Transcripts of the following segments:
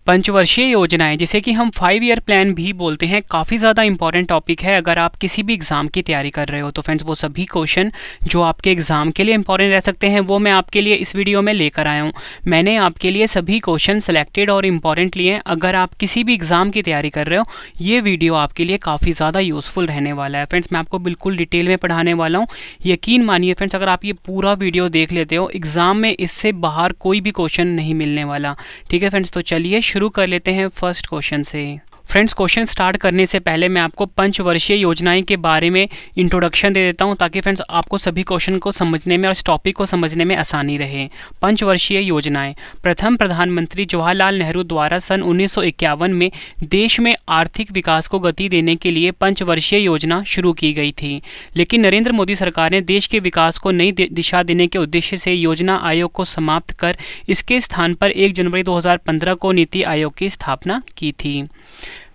पंचवर्षीय योजनाएं, जिसे कि हम 5 ईयर प्लान भी बोलते हैं, काफ़ी ज़्यादा इंपॉर्टेंट टॉपिक है अगर आप किसी भी एग्ज़ाम की तैयारी कर रहे हो। तो फ्रेंड्स, वो सभी क्वेश्चन जो आपके एग्ज़ाम के लिए इंपॉर्टेंट रह सकते हैं वो मैं आपके लिए इस वीडियो में लेकर आया हूँ। मैंने आपके लिए सभी क्वेश्चन सेलेक्टेड और इम्पॉर्टेंट लिए हैं। अगर आप किसी भी एग्ज़ाम की तैयारी कर रहे हो, ये वीडियो आपके लिए काफ़ी ज़्यादा यूज़फुल रहने वाला है। फ्रेंड्स, मैं आपको बिल्कुल डिटेल में पढ़ाने वाला हूँ। यकीन मानिए फ्रेंड्स, अगर आप ये पूरा वीडियो देख लेते हो, एग्ज़ाम में इससे बाहर कोई भी क्वेश्चन नहीं मिलने वाला। ठीक है फ्रेंड्स, तो चलिए शुरू कर लेते हैं फर्स्ट क्वेश्चन से। फ्रेंड्स, क्वेश्चन स्टार्ट करने से पहले मैं आपको पंचवर्षीय योजनाएं के बारे में इंट्रोडक्शन दे देता हूं, ताकि फ्रेंड्स आपको सभी क्वेश्चन को समझने में और इस टॉपिक को समझने में आसानी रहे। पंचवर्षीय योजनाएं, प्रथम प्रधानमंत्री जवाहरलाल नेहरू द्वारा सन 1951 में देश में आर्थिक विकास को गति देने के लिए पंचवर्षीय योजना शुरू की गई थी। लेकिन नरेंद्र मोदी सरकार ने देश के विकास को नई दिशा देने के उद्देश्य से योजना आयोग को समाप्त कर इसके स्थान पर 1 जनवरी 2015 को नीति आयोग की स्थापना की थी।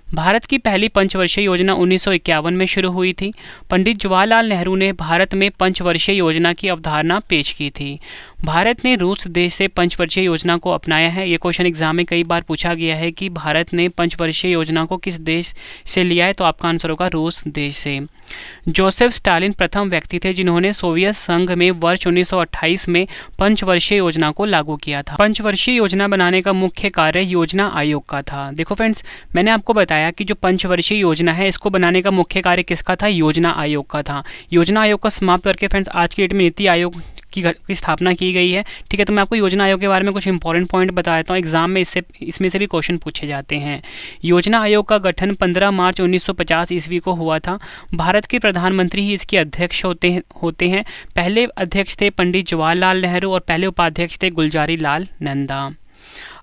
भारत की पहली पंचवर्षीय योजना 1951 में शुरू हुई थी। पंडित जवाहरलाल नेहरू ने भारत में पंचवर्षीय योजना की अवधारणा पेश की थी। भारत ने रूस देश से पंचवर्षीय योजना को अपनाया है। ये क्वेश्चन एग्जाम में कई बार पूछा गया है कि भारत ने पंचवर्षीय योजना को किस देश से लिया है, तो आपका आंसर होगा रूस देश से। जोसेफ स्टालिन प्रथम व्यक्ति थे जिन्होंने सोवियत संघ में वर्ष 1928 में पंचवर्षीय योजना को लागू किया था। पंचवर्षीय योजना बनाने का मुख्य कार्य योजना आयोग का था। देखो फ्रेंड्स, मैंने आपको बताया कि जो पंचवर्षीय योजना है इसको बनाने का मुख्य कार्य किसका था? योजना आयोग का था। योजना आयोग को समाप्त करके फ्रेंड्स आज की डेट में नीति आयोग की स्थापना की गई है। ठीक है, तो मैं आपको योजना आयोग के बारे में कुछ इंपॉर्टेंट पॉइंट बता देता हूँ। एग्जाम में इसमें से भी क्वेश्चन पूछे जाते हैं। योजना आयोग का गठन 15 मार्च 1950 ईस्वी को हुआ था। भारत के प्रधानमंत्री ही इसके अध्यक्ष होते हैं। पहले अध्यक्ष थे पंडित जवाहरलाल नेहरू और पहले उपाध्यक्ष थे गुलजारी लाल नंदा।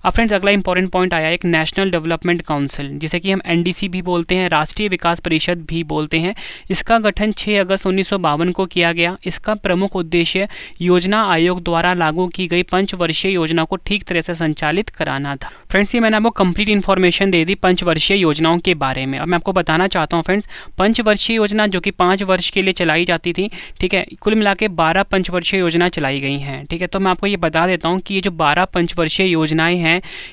अब फ्रेंड्स, अगला इंपॉर्टेंट पॉइंट आया एक नेशनल डेवलपमेंट काउंसिल, जिसे कि हम एनडीसी भी बोलते हैं, राष्ट्रीय विकास परिषद भी बोलते हैं। इसका गठन 6 अगस्त 1952 को किया गया। इसका प्रमुख उद्देश्य योजना आयोग द्वारा लागू की गई पंचवर्षीय योजना को ठीक तरह से संचालित कराना था। फ्रेंड्स, ये मैंने आपको कंप्लीट इन्फॉर्मेशन दे दी पंचवर्षीय योजनाओं के बारे में। अब मैं आपको बताना चाहता हूँ फ्रेंड्स, पंचवर्षीय योजना जो कि 5 वर्ष के लिए चलाई जाती थी, ठीक है, कुल मिला के 12 पंचवर्षीय योजना चलाई गई हैं। ठीक है, तो मैं आपको ये बता देता हूँ कि ये जो 12 पंचवर्षीय योजनाएं हैं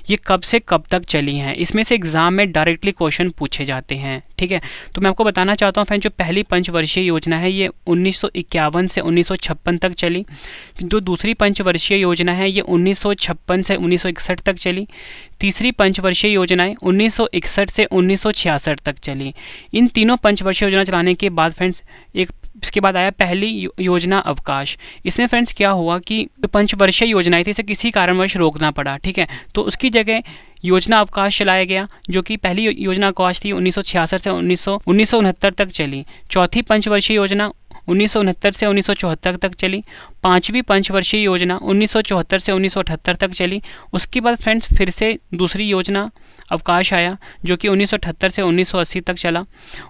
ये कब से कब तक चली हैं। इसमें से एग्जाम में डायरेक्टली क्वेश्चन पूछे जाते हैं। ठीक है, तो मैं आपको बताना चाहता हूँ फ्रेंड, जो पहली पंचवर्षीय योजना है ये 1951 से 1956 तक चली। जो दूसरी पंचवर्षीय योजना है ये 1956 से 1961 तक चली। तीसरी पंचवर्षीय योजनाएं 1961 से 1966 तक चली। इन तीनों पंचवर्षीय योजना चलाने के बाद फ्रेंड्स इसके बाद आया पहली योजना अवकाश। इसमें फ्रेंड्स क्या हुआ कि जो पंचवर्षीय योजनाएं थी इसे किसी कारणवश रोकना पड़ा। ठीक है, तो उसकी जगह योजना अवकाश चलाया गया, जो कि पहली योजना अवकाश थी 1966 से 1969 तक चली। चौथी पंचवर्षीय योजना 1969 से 1974 तक चली। पांचवी पंचवर्षीय योजना 1974 से 1978 तक चली। उसके बाद फ्रेंड्स फिर से दूसरी योजना अवकाश आया, जो कि 1978 से 1980 तक चला।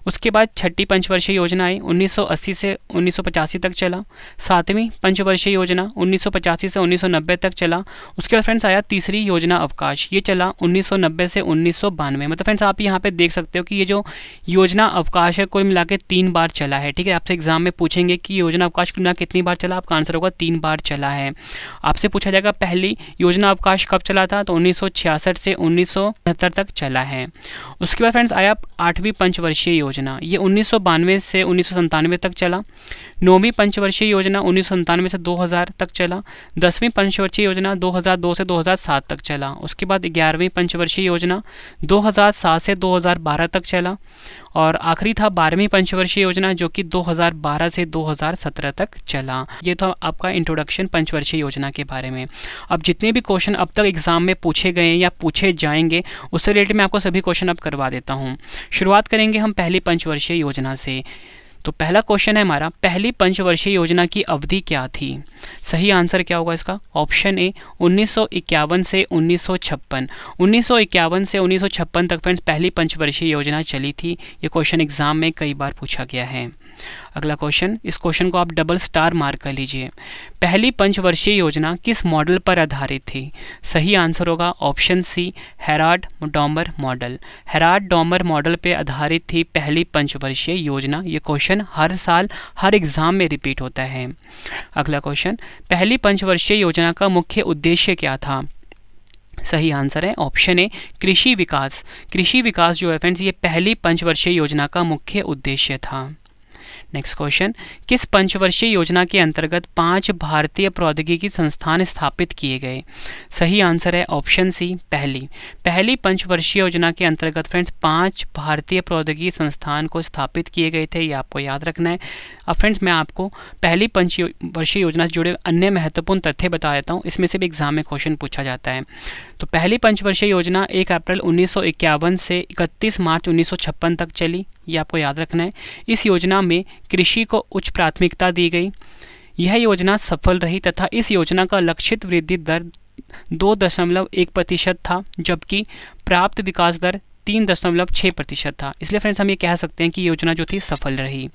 उसके बाद छठी पंचवर्षीय योजना आई, 1980 से 1985 तक चला। सातवीं पंचवर्षीय योजना 1985 से 1990 तक चला। उसके बाद फ्रेंड्स आया तीसरी योजना अवकाश, ये चला 1990 से 1992। मतलब फ्रेंड्स आप यहाँ पे देख सकते हो कि ये जो योजना अवकाश है कुल मिला के 3 बार चला है। ठीक है, आपसे एग्जाम में पूछेंगे कि योजना अवकाश कुल मिला कितनी बार चला, आपका आंसर होगा 3 बार चला है। आपसे पूछा जाएगा पहली योजना अवकाश कब चला था, तो 1966 से 1969 तक चला है। उसके बाद फ्रेंड्स आया 8वीं पंचवर्षीय योजना, ये 1992 से 1997 तक चला। 9वीं पंचवर्षीय योजना 1997 से 2000 तक चला। 10वीं पंचवर्षीय योजना 2002 से 2007 तक चला। उसके बाद 11वीं पंचवर्षीय योजना 2007 से 2012 तक चला। और आखिरी था 12वीं पंचवर्षीय योजना, जो कि 2012 से 2017 तक चला। ये तो आपका इंट्रोडक्शन पंचवर्षीय योजना के बारे में। अब जितने भी क्वेश्चन अब तक एग्जाम में पूछे गए या पूछे जाएंगे उससे रिलेटेड मैं आपको सभी क्वेश्चन अब करवा देता हूँ। शुरुआत करेंगे हम पहली पंचवर्षीय योजना से। तो पहला क्वेश्चन है हमारा, पहली पंचवर्षीय योजना की अवधि क्या थी? सही आंसर क्या होगा इसका? ऑप्शन ए 1951 से 1956। 1951 से 1956 तक फ्रेंड्स पहली पंचवर्षीय योजना चली थी। ये क्वेश्चन एग्जाम में कई बार पूछा गया है। अगला क्वेश्चन, इस क्वेश्चन को आप डबल स्टार मार्क कर लीजिए। पहली पंचवर्षीय योजना किस मॉडल पर आधारित थी? सही आंसर होगा option C, Harrod Domar model. Harrod Domar model पे आधारित थी पहली पंचवर्षीय योजना। ये क्वेश्चन हर साल हर एग्जाम में रिपीट होता है। अगला क्वेश्चन, पहली पंचवर्षीय योजना का मुख्य उद्देश्य क्या था? सही आंसर है ऑप्शन ए कृषि विकास। कृषि विकास जो है फ्रेंड्स ये पहली पंचवर्षीय योजना का मुख्य उद्देश्य था। नेक्स्ट क्वेश्चन, किस पंचवर्षीय योजना के अंतर्गत 5 भारतीय प्रौद्योगिकी संस्थान स्थापित किए गए? सही आंसर है ऑप्शन सी पहली पंचवर्षीय योजना के अंतर्गत फ्रेंड्स 5 भारतीय प्रौद्योगिकी संस्थान को स्थापित किए गए थे, ये आपको याद रखना है। अब फ्रेंड्स मैं आपको पहली पंचवर्षीय योजना से जुड़े अन्य महत्वपूर्ण तथ्य बता देता हूँ, इसमें से भी एग्जाम में क्वेश्चन पूछा जाता है। तो पहली पंचवर्षीय योजना 1 अप्रैल 1951 से 31 मार्च 1956 तक चली, ये आपको याद रखना है। इस योजना में कृषि को उच्च प्राथमिकता दी गई। यह योजना सफल रही तथा इस योजना का लक्षित वृद्धि दर 2.1% था, जबकि प्राप्त विकास दर 3.6% था। इसलिए फ्रेंड्स हम ये कह सकते हैं कि योजना जो थी सफल रही।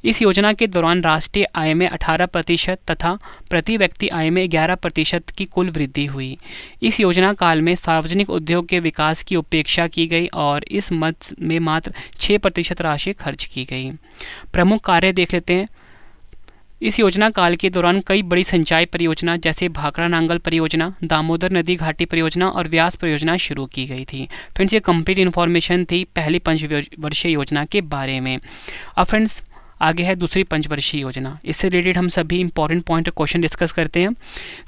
इस योजना के दौरान राष्ट्रीय आय में 18% तथा प्रति व्यक्ति आय में 11% की कुल वृद्धि हुई। इस योजना काल में सार्वजनिक उद्योग के विकास की उपेक्षा की गई और इस मद में मात्र 6% राशि खर्च की गई। प्रमुख कार्य देख लेते हैं। इस योजना काल के दौरान कई बड़ी सिंचाई परियोजना जैसे भाखड़ा नांगल परियोजना, दामोदर नदी घाटी परियोजना और व्यास परियोजना शुरू की गई थी। फ्रेंड्स ये कंप्लीट इन्फॉर्मेशन थी पहली पंचवर्षीय योजना के बारे में। अब फ्रेंड्स आगे है दूसरी पंचवर्षीय योजना। इससे रिलेटेड हम सभी इंपॉर्टेंट पॉइंट क्वेश्चन डिस्कस करते हैं।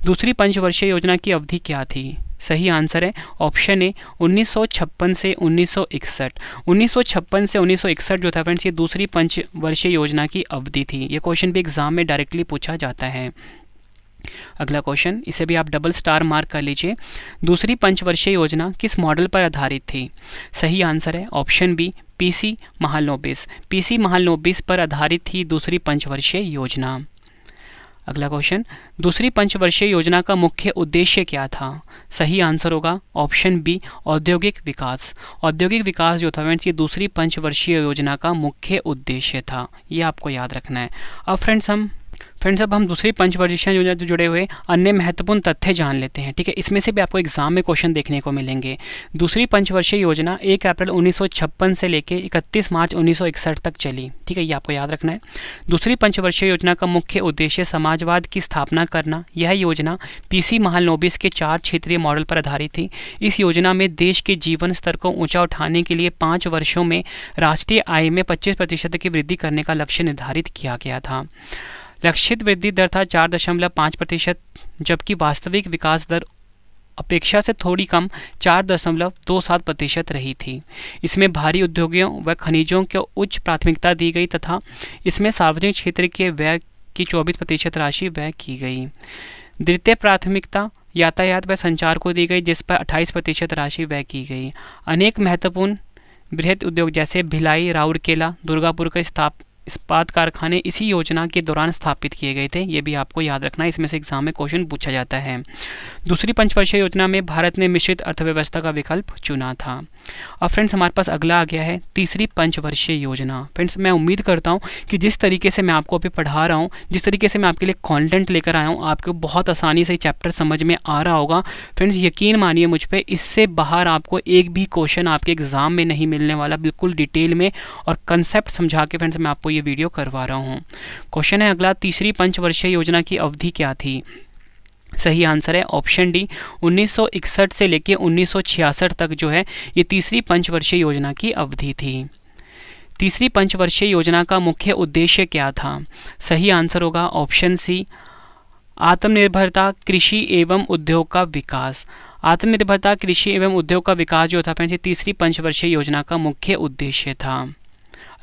दूसरी पंचवर्षीय योजना की अवधि क्या थी? सही आंसर है ऑप्शन ए 1956 से 1961। 1956 से 1961 जो था फ्रेंड्स ये दूसरी पंचवर्षीय योजना की अवधि थी। ये क्वेश्चन भी एग्जाम में डायरेक्टली पूछा जाता है। अगला क्वेश्चन, इसे भी आप डबल स्टार मार्क कर लीजिए। दूसरी पंचवर्षीय योजना किस मॉडल पर आधारित थी? सही आंसर है option B PC Mahalanobis. PC Mahalanobis पर आधारित थी दूसरी पंचवर्षीय योजना। अगला क्वेश्चन, दूसरी पंचवर्षीय योजना का मुख्य उद्देश्य क्या था? सही आंसर होगा ऑप्शन बी औद्योगिक विकास। औद्योगिक विकास जो था फ्रेंड्स ये दूसरी पंचवर्षीय योजना का मुख्य उद्देश्य था, ये आपको याद रखना है। अब फ्रेंड्स अब हम दूसरी पंचवर्षीय योजना से जुड़े हुए अन्य महत्वपूर्ण तथ्य जान लेते हैं। ठीक है, इसमें से भी आपको एग्जाम में क्वेश्चन देखने को मिलेंगे। दूसरी पंचवर्षीय योजना 1 अप्रैल 1956 से लेकर 31 मार्च 1961 तक चली। ठीक है, ये आपको याद रखना है। दूसरी पंचवर्षीय योजना का मुख्य उद्देश्य समाजवाद की स्थापना करना। यह योजना पीसी महालनोबिस के 4 क्षेत्रीय मॉडल पर आधारित थी। इस योजना में देश के जीवन स्तर को ऊंचा उठाने के लिए 5 वर्षों में राष्ट्रीय आय में 25% की वृद्धि करने का लक्ष्य निर्धारित किया गया था। लक्षित वृद्धि दर था 4.5%, जबकि वास्तविक विकास दर अपेक्षा से थोड़ी कम 4.27% रही थी। इसमें भारी उद्योगों व खनिजों को उच्च प्राथमिकता दी गई तथा इसमें सार्वजनिक क्षेत्र के व्यय की 24% राशि व्यय की गई। द्वितीय प्राथमिकता यातायात व संचार को दी गई, जिस पर 28% राशि व्यय की गई। अनेक महत्वपूर्ण बृहद उद्योग जैसे भिलाई, राउरकेला, दुर्गापुर का इस्पात कारखाने इसी योजना के दौरान स्थापित किए गए थे। ये भी आपको याद रखना है, इसमें से एग्जाम में क्वेश्चन पूछा जाता है। दूसरी पंचवर्षीय योजना में भारत ने मिश्रित अर्थव्यवस्था का विकल्प चुना था। अब फ्रेंड्स हमारे पास अगला आ गया है तीसरी पंचवर्षीय योजना। फ्रेंड्स मैं उम्मीद करता हूँ कि जिस तरीके से मैं आपको अभी पढ़ा रहा हूँ, जिस तरीके से मैं आपके लिए कॉन्टेंट लेकर आया हूँ, आपको बहुत आसानी से चैप्टर समझ में आ रहा होगा। फ्रेंड्स यकीन मानिए मुझ पर, इससे बाहर आपको एक भी क्वेश्चन आपके एग्जाम में नहीं मिलने वाला, बिल्कुल डिटेल में और कंसेप्ट समझा के फ्रेंड्स मैं आपको ये वीडियो करवा रहा हूँ। क्वेश्चन है अगला, तीसरी पंचवर्षीय योजना की अवधि क्या थी? सही आंसर है ऑप्शन डी 1961 से लेकर 1966 तक जो है ये तीसरी पंचवर्षीय योजना की अवधि थी। तीसरी पंचवर्षीय योजना का मुख्य उद्देश्य क्या था? सही आंसर होगा ऑप्शन सी आत्मनिर्भरता कृषि एवं उद्योग का विकास। आत्मनिर्भरता कृषि एवं उद्योग का विकास जो था फ्रेंड्स ये तीसरी पंचवर्षीय योजना का मुख्य उद्देश्य था।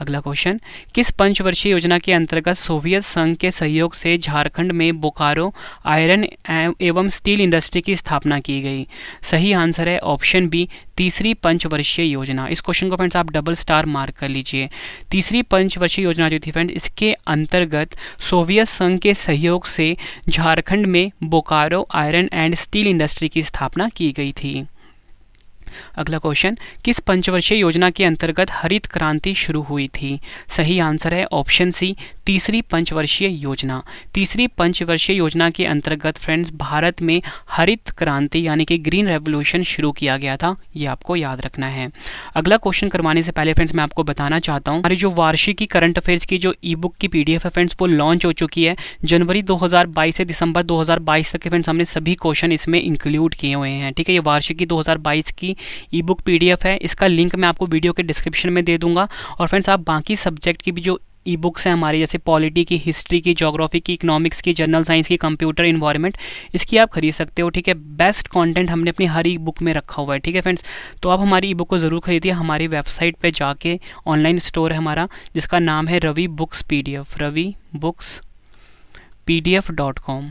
अगला क्वेश्चन, किस पंचवर्षीय योजना के अंतर्गत सोवियत संघ के सहयोग से झारखंड में बोकारो आयरन एवं स्टील इंडस्ट्री की स्थापना की गई? सही आंसर है ऑप्शन बी तीसरी पंचवर्षीय योजना। इस क्वेश्चन को फ्रेंड्स आप डबल स्टार मार्क कर लीजिए। तीसरी पंचवर्षीय योजना जो थी फ्रेंड्स इसके अंतर्गत सोवियत संघ के सहयोग से झारखंड में Bokaro iron and steel industry की स्थापना की गई थी। अगला क्वेश्चन, किस पंचवर्षीय योजना के अंतर्गत हरित क्रांति शुरू हुई थी? सही आंसर है ऑप्शन सी, तीसरी पंचवर्षीय योजना। तीसरी पंचवर्षीय योजना के अंतर्गत फ्रेंड्स भारत में हरित क्रांति यानी कि ग्रीन रेवोल्यूशन शुरू किया गया था, ये आपको याद रखना है। अगला क्वेश्चन करवाने से पहले फ्रेंड्स मैं आपको बताना चाहता हूँ, हमारी जो वार्षिकी करंट अफेयर्स की जो ई बुक की PDF है फ्रेंड्स, वो लॉन्च हो चुकी है। जनवरी 2022 से दिसंबर 2022 तक के फ्रेंड्स हमने सभी क्वेश्चन इसमें इंक्लूड किए हुए हैं। ठीक है, ये वार्षिकी 2022 की ई बुक PDF है, इसका लिंक मैं आपको वीडियो के डिस्क्रिप्शन में दे दूंगा। और फ्रेंड्स आप बाकी सब्जेक्ट की भी जो ई बुक्स हैं हमारी, जैसे पॉलिटी की, हिस्ट्री की, ज्योग्राफी की, इकोनॉमिक्स की, जनरल साइंस की, कंप्यूटर इन्वायरमेंट, इसकी आप खरीद सकते हो। ठीक है, बेस्ट कंटेंट हमने अपनी हर ई बुक में रखा हुआ है। ठीक है फ्रेंड्स, तो आप हमारी ई बुक को ज़रूर खरीदिए। हमारी वेबसाइट पे जाके ऑनलाइन स्टोर है हमारा, जिसका नाम है रवि बुक्स PDF, ravibooks.pdf.com।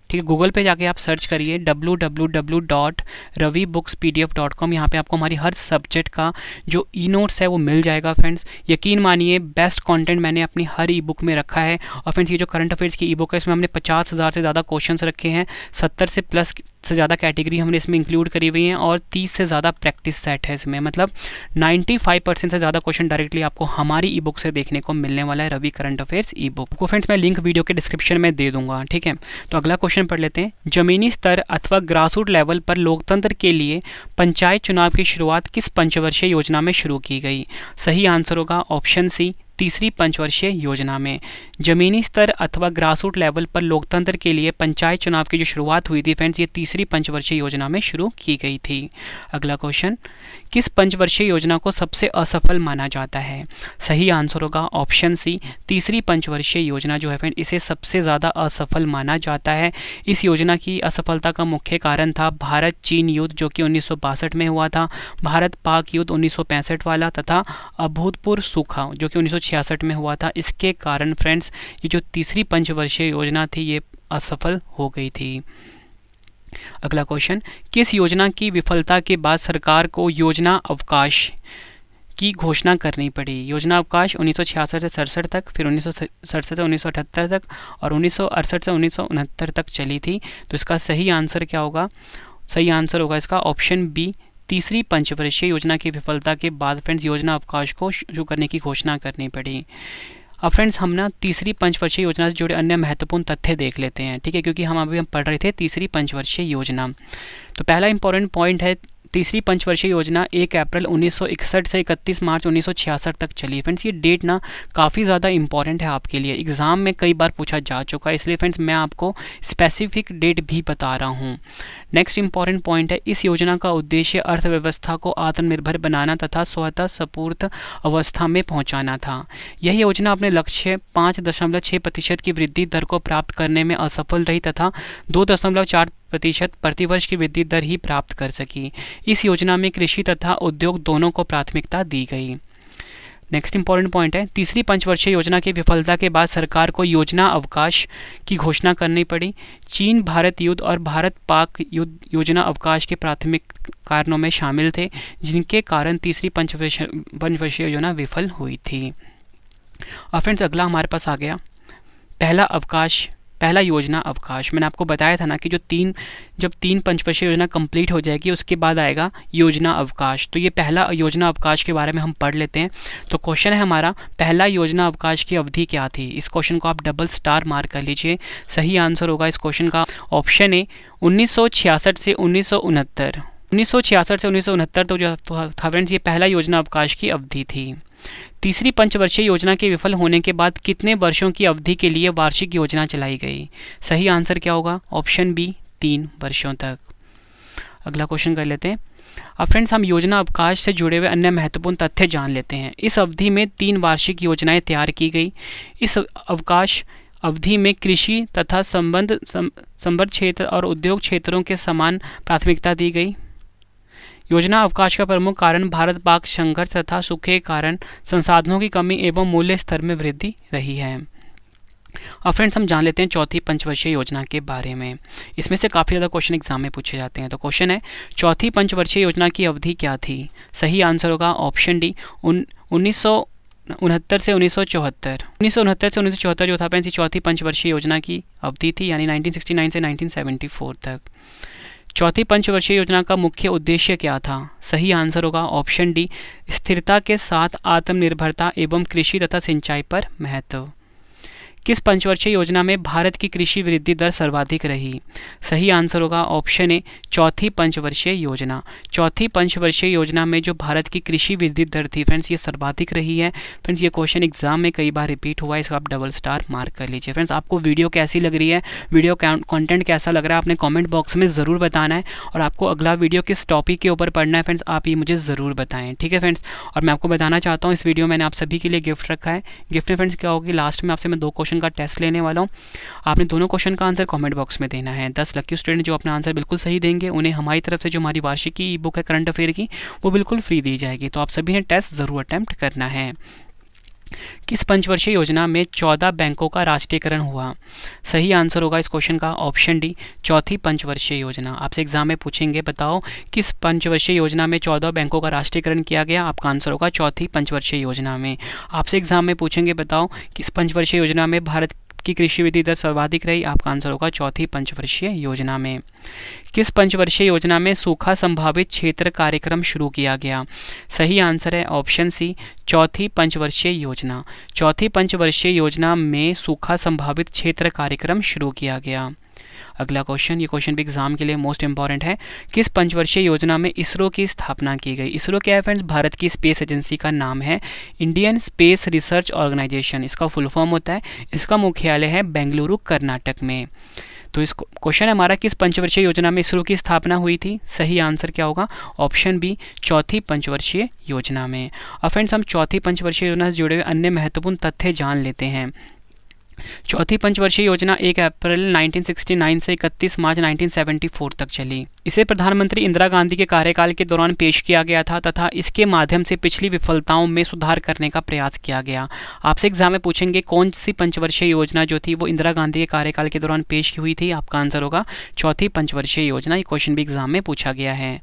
ठीक है, गूगल पे जाके आप सर्च करिए www.ravibooks.pdf.com। यहाँ पे आपको हमारी हर सब्जेक्ट का जो ई नोट्स है वो मिल जाएगा फ्रेंड्स। यकीन मानिए बेस्ट कंटेंट मैंने अपनी हर ई बुक में रखा है। और फ्रेंड्स ये जो करंट अफेयर्स की ई बुक है, इसमें हमने 50,000 से ज़्यादा क्वेश्चंस रखे हैं, 70 से प्लस से ज़्यादा कैटेगरी हमने इसमें इंक्लूड करी हुई हैं, और 30 से ज़्यादा प्रैक्टिस सेट है इसमें। मतलब 95% से ज़्यादा क्वेश्चन डायरेक्टली आपको हमारी ई बुक से देखने को मिलने वाला है, Ravi current affairs e book को। फ्रेंड्स मैं लिंक वीडियो के डिस्क्रिप्शन में दे दूंगा। ठीक है, तो अगला क्वेश्चन पढ़ लेते हैं। जमीनी स्तर अथवा ग्रासरूट लेवल पर लोकतंत्र के लिए पंचायत चुनाव की शुरुआत किस पंचवर्षीय योजना में शुरू की गई? सही आंसर होगा ऑप्शन सी, तीसरी पंचवर्षीय योजना में। जमीनी स्तर अथवा ग्रासरूट लेवल पर लोकतंत्र के लिए पंचायत चुनाव की जो शुरुआत हुई थी फ्रेंड्स, ये तीसरी पंचवर्षीय योजना में शुरू की गई थी। अगला क्वेश्चन, किस पंचवर्षीय योजना को सबसे असफल माना जाता है? सही आंसर होगा ऑप्शन सी, तीसरी पंचवर्षीय योजना जो है फ्रेंड, इसे सबसे ज़्यादा असफल माना जाता है। इस योजना की असफलता का मुख्य कारण था भारत चीन युद्ध जो कि 1962 में हुआ था, भारत पाक युद्ध 1965 वाला, तथा अभूतपूर्व सूखा जो कि 1966 में हुआ था। इसके कारण फ्रेंड्स ये जो तीसरी पंचवर्षीय योजना थी ये असफल हो गई थी। अगला क्वेश्चन, किस योजना की विफलता के बाद सरकार को योजना अवकाश की घोषणा करनी पड़ी? योजना अवकाश 1966 से 67 तक, फिर 1967 से 1978 तक और 1968 से 1969 तक चली थी। तो इसका सही आंसर क्या होगा? सही आंसर होगा इसका ऑप्शन बी, तीसरी पंचवर्षीय योजना की विफलता के बाद फ्रेंड्स योजना अवकाश को शुरू करने की घोषणा करनी पड़ी। अब फ्रेंड्स हम ना तीसरी पंचवर्षीय योजना से जुड़े अन्य महत्वपूर्ण तथ्य देख लेते हैं। ठीक है, क्योंकि हम पढ़ रहे थे तीसरी पंचवर्षीय योजना। तो पहला इंपॉर्टेंट पॉइंट है, तीसरी पंचवर्षीय योजना 1 अप्रैल 1961 से 31 मार्च 1966 तक चली। फ्रेंड्स ये डेट ना काफ़ी ज़्यादा इंपॉर्टेंट है आपके लिए, एग्जाम में कई बार पूछा जा चुका है, इसलिए फ्रेंड्स मैं आपको स्पेसिफिक डेट भी बता रहा हूँ। नेक्स्ट इंपॉर्टेंट पॉइंट है, इस योजना का उद्देश्य अर्थव्यवस्था को आत्मनिर्भर बनाना तथा स्वतः स्फूर्त अवस्था में पहुँचाना था। यह योजना अपने लक्ष्य 5.6% की वृद्धि दर को प्राप्त करने में असफल रही तथा 2.4% प्रतिवर्ष की वृद्धि दर ही प्राप्त कर सकी। इस योजना में कृषि तथा उद्योग दोनों को प्राथमिकता दी गई। नेक्स्ट इंपॉर्टेंट पॉइंट है, तीसरी पंचवर्षीय योजना की विफलता के बाद सरकार को योजना अवकाश की घोषणा करनी पड़ी। चीन भारत युद्ध और भारत पाक युद्ध योजना अवकाश के प्राथमिक कारणों में शामिल थे, जिनके कारण तीसरी पंचवर्षीय योजना विफल हुई थी। और फ्रेंड्स अगला हमारे पास आ गया पहला योजना अवकाश। मैंने आपको बताया था ना कि जब तीन पंचवर्षीय योजना कंप्लीट हो जाएगी उसके बाद आएगा योजना अवकाश। तो ये पहला योजना अवकाश के बारे में हम पढ़ लेते हैं। तो क्वेश्चन है हमारा, पहला योजना अवकाश की अवधि क्या थी? इस क्वेश्चन को आप डबल स्टार मार्क कर लीजिए। सही आंसर होगा इस क्वेश्चन का ऑप्शन ए, 1966 से 1969। 1966 से 1969 तो जो था फ्रेंड्स, ये पहला योजना अवकाश की अवधि थी। तीसरी पंचवर्षीय योजना के विफल होने के बाद कितने वर्षों की अवधि के लिए वार्षिक योजना चलाई गई? सही आंसर क्या होगा? ऑप्शन बी, 3 वर्षों तक। अगला क्वेश्चन कर लेते हैं। अब फ्रेंड्स हम योजना अवकाश से जुड़े हुए अन्य महत्वपूर्ण तथ्य जान लेते हैं। इस अवधि में 3 वार्षिक योजनाएं तैयार की गई। इस अवकाश अवधि में कृषि तथा संबद्ध क्षेत्र और उद्योग क्षेत्रों के समान प्राथमिकता दी गई। योजना अवकाश का प्रमुख कारण भारत पाक संघर्ष तथा सूखे के कारण संसाधनों की कमी एवं मूल्य स्तर में वृद्धि रही है। अब फ्रेंड्स हम जान लेते हैं चौथी पंचवर्षीय योजना के बारे में। इसमें से काफ़ी ज़्यादा क्वेश्चन एग्जाम में पूछे जाते हैं। तो क्वेश्चन है, चौथी पंचवर्षीय योजना की अवधि क्या थी? सही आंसर होगा ऑप्शन डी, 1969 से 1974। 1969 से 1974 जो था फ्रेंड्स, चौथी पंचवर्षीय योजना की अवधि थी, यानी 1969 से 1974 तक। चौथी पंचवर्षीय योजना का मुख्य उद्देश्य क्या था? सही आंसर होगा ऑप्शन डी, स्थिरता के साथ आत्मनिर्भरता एवं कृषि तथा सिंचाई पर महत्व। किस पंचवर्षीय योजना में भारत की कृषि वृद्धि दर सर्वाधिक रही? सही आंसर होगा ऑप्शन ए, चौथी पंचवर्षीय योजना। चौथी पंचवर्षीय योजना में जो भारत की कृषि वृद्धि दर थी फ्रेंड्स, ये सर्वाधिक रही है। फ्रेंड्स, ये क्वेश्चन एग्जाम में कई बार रिपीट हुआ है, इसको आप डबल स्टार मार्क कर लीजिए। फ्रेंड्स, आपको वीडियो कैसी लग रही है, वीडियो कंटेंट कैसा लग रहा है, आपने कॉमेंट बॉक्स में ज़रूर बताना है। और आपको अगला वीडियो किस टॉपिक के ऊपर पढ़ना है फ्रेंड्स, आप ये मुझे ज़रूर बताएं, ठीक है फ्रेंड्स। और मैं आपको बताना चाहता हूँ, इस वीडियो मैंने आप सभी के लिए गिफ्ट रखा है। गिफ्ट में फ्रेंड्स क्या होगी, लास्ट में आपसे मैं 2 क्वेश्चन का टेस्ट लेने वाला हूं। आपने दोनों क्वेश्चन का आंसर कमेंट बॉक्स में देना है। 10 लकी स्टूडेंट जो अपना आंसर बिल्कुल सही देंगे उन्हें हमारी तरफ से जो हमारी वार्षिक की ई बुक है करंट अफेयर की, वो बिल्कुल फ्री दी जाएगी। तो आप सभी ने टेस्ट जरूर अटेम्प्ट करना है। किस पंचवर्षीय योजना में 14 बैंकों का राष्ट्रीयकरण हुआ? सही आंसर होगा इस क्वेश्चन का ऑप्शन डी, चौथी पंचवर्षीय योजना। आपसे एग्जाम में पूछेंगे बताओ किस पंचवर्षीय योजना में 14 बैंकों का राष्ट्रीयकरण किया गया? आपका आंसर होगा चौथी पंचवर्षीय योजना में। आपसे एग्जाम में पूछेंगे बताओ किस पंचवर्षीय योजना में भारत की कृषि वृद्धि दर सर्वाधिक रही? आपका आंसर होगा चौथी पंचवर्षीय योजना में। किस पंचवर्षीय योजना में सूखा संभावित क्षेत्र कार्यक्रम शुरू किया गया? सही आंसर है ऑप्शन सी, चौथी पंचवर्षीय योजना। चौथी पंचवर्षीय योजना में सूखा संभावित क्षेत्र कार्यक्रम शुरू किया गया। अगला क्वेश्चन, ये क्वेश्चन भी एग्जाम के लिए मोस्ट इंपॉर्टेंट है। किस पंचवर्षीय योजना में इसरो की स्थापना की गई? इसरो क्या है फ्रेंड्स? भारत की स्पेस एजेंसी का नाम है इंडियन स्पेस रिसर्च ऑर्गेनाइजेशन, इसका फुल फॉर्म होता है। इसका मुख्यालय है बेंगलुरु कर्नाटक में। तो इस क्वेश्चन है हमारा, किस पंचवर्षीय योजना में इसरो की स्थापना हुई थी? सही आंसर क्या होगा? ऑप्शन बी, चौथी पंचवर्षीय योजना में। और फ्रेंड्स, हम चौथी पंचवर्षीय योजना से जुड़े हुए अन्य महत्वपूर्ण तथ्य जान लेते हैं। चौथी पंचवर्षीय योजना 1 अप्रैल 1969 से 31 मार्च 1974 तक चली। इसे प्रधानमंत्री इंदिरा गांधी के कार्यकाल के दौरान पेश किया गया था तथा इसके माध्यम से पिछली विफलताओं में सुधार करने का प्रयास किया गया। आपसे एग्जाम में पूछेंगे कौन सी पंचवर्षीय योजना जो थी वो इंदिरा गांधी के कार्यकाल के दौरान पेश हुई थी? आपका आंसर होगा चौथी पंचवर्षीय योजना। ये क्वेश्चन भी एग्जाम में पूछा गया है।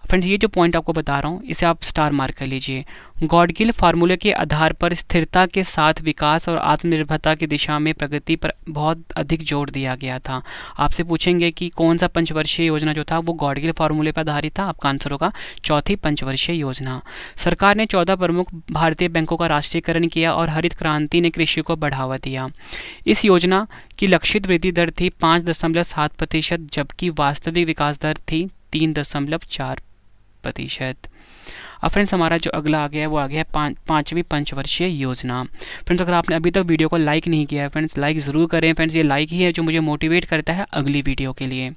फ्रेंड्स, ये जो पॉइंट आपको बता रहा हूँ इसे आप स्टार मार्क कर लीजिए। गॉडगिल फार्मूले के आधार पर स्थिरता के साथ विकास और आत्मनिर्भरता की दिशा में प्रगति पर बहुत अधिक जोर दिया गया था। आपसे पूछेंगे कि कौन सा पंचवर्षीय योजना जो था वो गॉडगिल फार्मूले पर आधारित था? आपका आंसर होगा चौथी पंचवर्षीय योजना। सरकार ने 14 प्रमुख भारतीय बैंकों का राष्ट्रीयकरण किया और हरित क्रांति ने कृषि को बढ़ावा दिया। इस योजना की लक्षित वृद्धि दर थी 5.7%, जबकि वास्तविक विकास दर थी 3.4%। अब फ्रेंड्स, हमारा जो अगला आ गया है वो आ गया है पांचवी पंचवर्षीय योजना। फ्रेंड्स, अगर आपने अभी तक वीडियो को लाइक नहीं किया है फ्रेंड्स, लाइक ज़रूर करें फ्रेंड्स। ये लाइक ही है जो मुझे मोटिवेट करता है अगली वीडियो के लिए।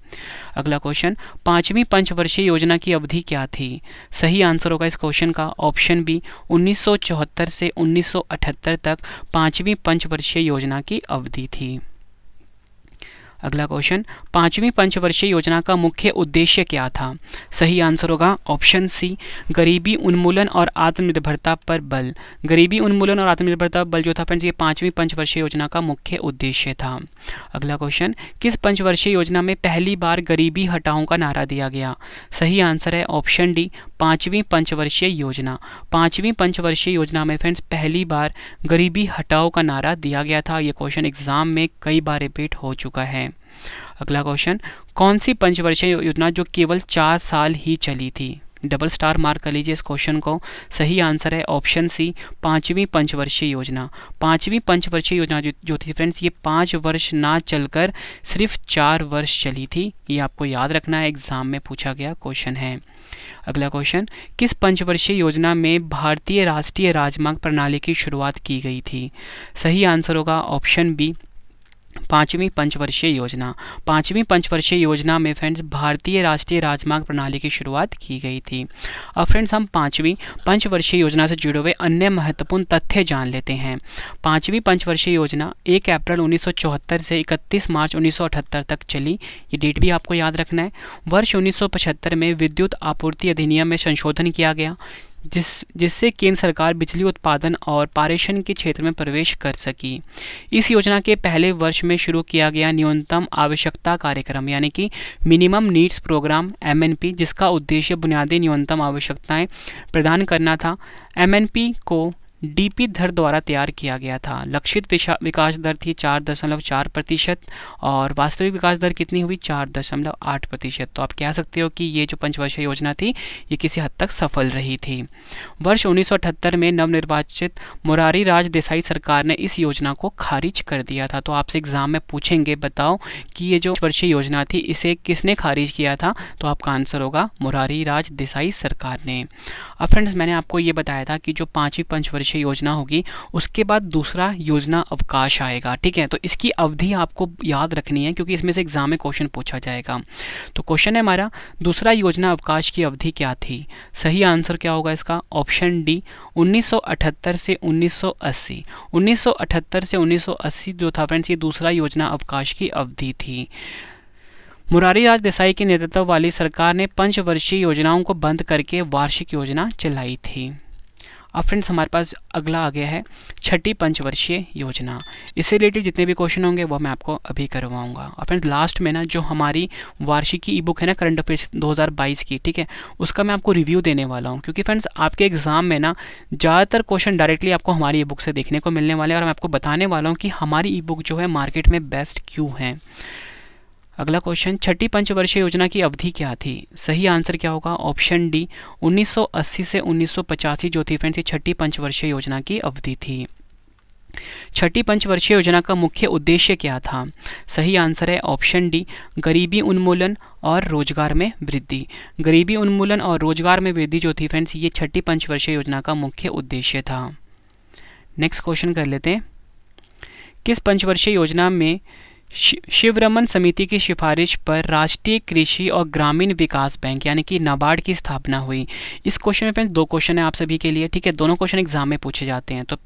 अगला क्वेश्चन, पांचवी पंचवर्षीय योजना की अवधि क्या थी? सही आंसर होगा इस क्वेश्चन का ऑप्शन बी, 1974 से 1978 तक पांचवी पंचवर्षीय योजना की अवधि थी। अगला क्वेश्चन, पांचवी पंचवर्षीय योजना का मुख्य उद्देश्य क्या था? सही आंसर होगा ऑप्शन सी, गरीबी उन्मूलन और आत्मनिर्भरता पर बल। गरीबी उन्मूलन और आत्मनिर्भरता पर बल जो था फ्रेंड्स, ये पांचवी पंचवर्षीय योजना का मुख्य उद्देश्य था। अगला क्वेश्चन, किस पंचवर्षीय योजना में पहली बार गरीबी हटाओ का नारा दिया गया? सही आंसर है ऑप्शन डी, पांचवी पंचवर्षीय योजना। पांचवी पंचवर्षीय योजना में फ्रेंड्स पहली बार गरीबी हटाओ का नारा दिया गया था। ये क्वेश्चन एग्जाम में कई बार रिपीट हो चुका है। अगला क्वेश्चन, कौन सी पंचवर्षीय योजना जो केवल 4 साल ही चली थी? डबल स्टार मार्क कर लीजिए इस क्वेश्चन को। सही आंसर है ऑप्शन सी, पांचवी पंचवर्षीय योजना। पांचवी पंचवर्षीय योजना जो थी फ्रेंड्स, ये 5 वर्ष ना चलकर सिर्फ 4 वर्ष चली थी। ये आपको याद रखना है, एग्जाम में पूछा गया क्वेश्चन है। अगला क्वेश्चन, किस पंचवर्षीय योजना में भारतीय राष्ट्रीय राजमार्ग प्रणाली की शुरुआत की गई थी? सही आंसर होगा ऑप्शन बी, पांचवी पंचवर्षीय योजना। पांचवी पंचवर्षीय योजना में फ्रेंड्स भारतीय राष्ट्रीय राजमार्ग प्रणाली की शुरुआत की गई थी। अब फ्रेंड्स, हम पांचवी पंचवर्षीय योजना से जुड़े हुए अन्य महत्वपूर्ण तथ्य जान लेते हैं। पांचवी पंचवर्षीय योजना 1 अप्रैल 1974 से 31 मार्च 1978 तक चली। ये डेट भी आपको याद रखना है। वर्ष 1975 में विद्युत आपूर्ति अधिनियम में संशोधन किया गया जिससे केंद्र सरकार बिजली उत्पादन और पारेषण के क्षेत्र में प्रवेश कर सकी। इस योजना के पहले वर्ष में शुरू किया गया न्यूनतम आवश्यकता कार्यक्रम यानी कि मिनिमम नीड्स प्रोग्राम MNP, जिसका उद्देश्य बुनियादी न्यूनतम आवश्यकताएं प्रदान करना था। MNP को डीपी धर द्वारा तैयार किया गया था। लक्षित विकास दर थी 4.4% और वास्तविक विकास दर कितनी हुई 4.8%। तो आप कह सकते हो कि ये जो पंचवर्षीय योजना थी ये किसी हद तक सफल रही थी। वर्ष 1978 में नवनिर्वाचित मोरारी राज देसाई सरकार ने इस योजना को खारिज कर दिया था। तो आपसे एग्जाम में पूछेंगे बताओ कि ये जो पंचवर्षीय योजना थी इसे किसने खारिज किया था, तो आपका आंसर होगा मोरारी राज देसाई सरकार ने। अब फ्रेंड्स मैंने आपको ये बताया था कि जो 5वीं पंचवर्षीय योजना होगी उसके बाद दूसरा योजना अवकाश आएगा, ठीक है। तो इसकी अवधि आपको याद रखनी है क्योंकि इसमें से एग्जाम में क्वेश्चन पूछा जाएगा। तो क्वेश्चन है हमारा दूसरा योजना अवकाश की अवधि क्या थी। सही आंसर क्या होगा इसका, ऑप्शन डी 1978 से 1980। 1978 से 1980 जो था फ्रेंड्स ये दूसरा योजना अवकाश की अवधि थी। मोरारी राज देसाई के नेतृत्व वाली सरकार ने पंचवर्षीय योजनाओं को बंद करके वार्षिक योजना चलाई थी। अब फ्रेंड्स हमारे पास अगला आ गया है छठी पंचवर्षीय योजना। इससे रिलेटेड जितने भी क्वेश्चन होंगे वो मैं आपको अभी करवाऊंगा। और फ्रेंड्स लास्ट में ना जो हमारी वार्षिकी ई बुक है ना करंट अफेयर्स 2022 की, ठीक है, उसका मैं आपको रिव्यू देने वाला हूँ क्योंकि फ्रेंड्स आपके एग्जाम में ना ज़्यादातर क्वेश्चन डायरेक्टली आपको हमारी ई बुक से देखने को मिलने वाले हैं और मैं आपको बताने वाला हूँ कि हमारी ई बुक जो है मार्केट में बेस्ट क्यों है। अगला क्वेश्चन, छठी पंचवर्षीय योजना की अवधि क्या थी। सही आंसर क्या होगा, ऑप्शन डी 1980 से 1985 जो थी फ्रेंड्स ये छठी पंचवर्षीय योजना की अवधि थी। छठी पंचवर्षीय योजना का मुख्य उद्देश्य क्या था। सही आंसर है ऑप्शन डी गरीबी उन्मूलन और रोजगार में वृद्धि। गरीबी उन्मूलन और रोजगार में वृद्धि जो थी फ्रेंड्स ये छठी पंचवर्षीय योजना का मुख्य उद्देश्य था। नेक्स्ट क्वेश्चन कर लेते हैं, किस पंचवर्षीय योजना में शिवरमन समिति की सिफारिश पर राष्ट्रीय कृषि और ग्रामीण विकास बैंक यानी कि नाबार्ड की स्थापना हुई। इस क्वेश्चन में फ्रेंड्स दो क्वेश्चन है आप सभी के लिए, ठीक है, दोनों क्वेश्चन एग्जाम में पूछे जाते हैं। तो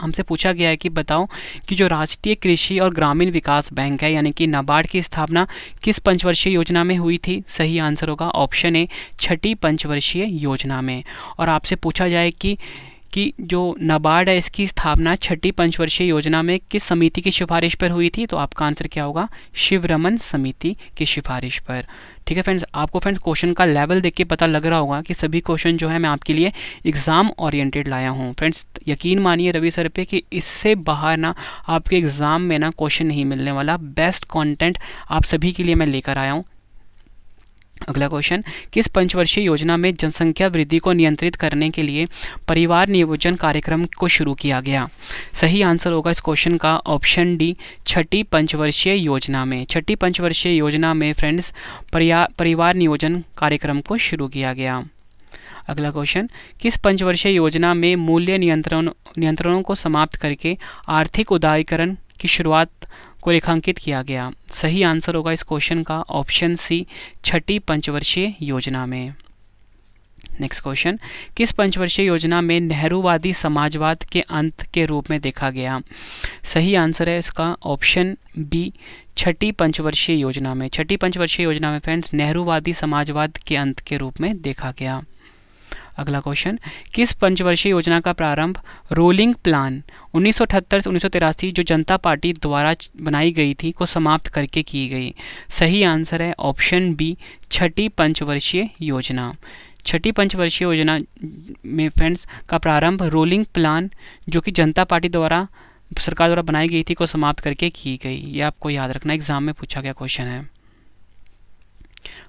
हमसे पूछा गया है कि बताओ कि जो राष्ट्रीय कृषि और ग्रामीण विकास बैंक है यानी कि नाबार्ड की स्थापना किस पंचवर्षीय योजना में हुई थी। सही आंसर होगा ऑप्शन ए छठी पंचवर्षीय योजना में। और आपसे पूछा जाए कि जो नाबार्ड है इसकी स्थापना छठी पंचवर्षीय योजना में किस समिति की सिफारिश पर हुई थी, तो आपका आंसर क्या होगा, शिवरमन समिति की सिफारिश पर। ठीक है फ्रेंड्स, आपको फ्रेंड्स क्वेश्चन का लेवल देख के पता लग रहा होगा कि सभी क्वेश्चन जो है मैं आपके लिए एग्जाम ओरिएंटेड लाया हूँ। फ्रेंड्स यकीन मानिए रवि सर पे कि इससे बाहर ना आपके एग्जाम में ना क्वेश्चन नहीं मिलने वाला। बेस्ट कंटेंट आप सभी के लिए मैं लेकर आया हूँ। अगला क्वेश्चन, किस पंचवर्षीय योजना में जनसंख्या वृद्धि को नियंत्रित करने के लिए परिवार नियोजन कार्यक्रम को शुरू किया गया। सही आंसर होगा इस क्वेश्चन का ऑप्शन डी छठी पंचवर्षीय योजना में। छठी पंचवर्षीय योजना में फ्रेंड्स परिवार नियोजन कार्यक्रम को शुरू किया गया। अगला क्वेश्चन, किस पंचवर्षीय योजना में मूल्य नियंत्रणों को समाप्त करके आर्थिक उदारीकरण की शुरुआत को रेखांकित किया गया। सही आंसर होगा इस क्वेश्चन का ऑप्शन सी छठी पंचवर्षीय योजना में। नेक्स्ट क्वेश्चन, किस पंचवर्षीय योजना में नेहरूवादी समाजवाद के अंत के रूप में देखा गया। सही आंसर है इसका ऑप्शन बी छठी पंचवर्षीय योजना में। छठी पंचवर्षीय योजना में फ्रेंड्स नेहरूवादी समाजवाद के अंत के रूप में देखा गया। अगला क्वेश्चन, किस पंचवर्षीय योजना का प्रारंभ रोलिंग प्लान 1978 से 1983 जो जनता पार्टी द्वारा बनाई गई थी को समाप्त करके की गई। सही आंसर है ऑप्शन बी छठी पंचवर्षीय योजना। छठी पंचवर्षीय योजना में फ्रेंड्स का प्रारंभ रोलिंग प्लान जो कि जनता पार्टी द्वारा सरकार द्वारा बनाई गई थी को समाप्त करके की गई। ये आपको याद रखना, एग्जाम में पूछा गया क्वेश्चन है।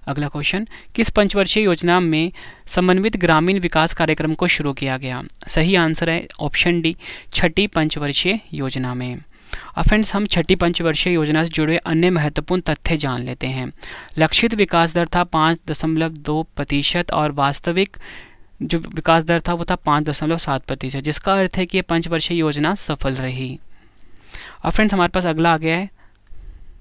अगला क्वेश्चन, किस पंचवर्षीय योजना में समन्वित ग्रामीण विकास कार्यक्रम को शुरू किया गया। सही आंसर है ऑप्शन डी छठी पंचवर्षीय योजना में। अब फ्रेंड्स हम छठी पंचवर्षीय योजना से जुड़े अन्य महत्वपूर्ण तथ्य जान लेते हैं। लक्षित विकास दर था 5.2% और वास्तविक जो विकास दर था वो था 5.7%, जिसका अर्थ है कि ये पंचवर्षीय योजना सफल रही। अब फ्रेंड्स हमारे पास अगला आ गया है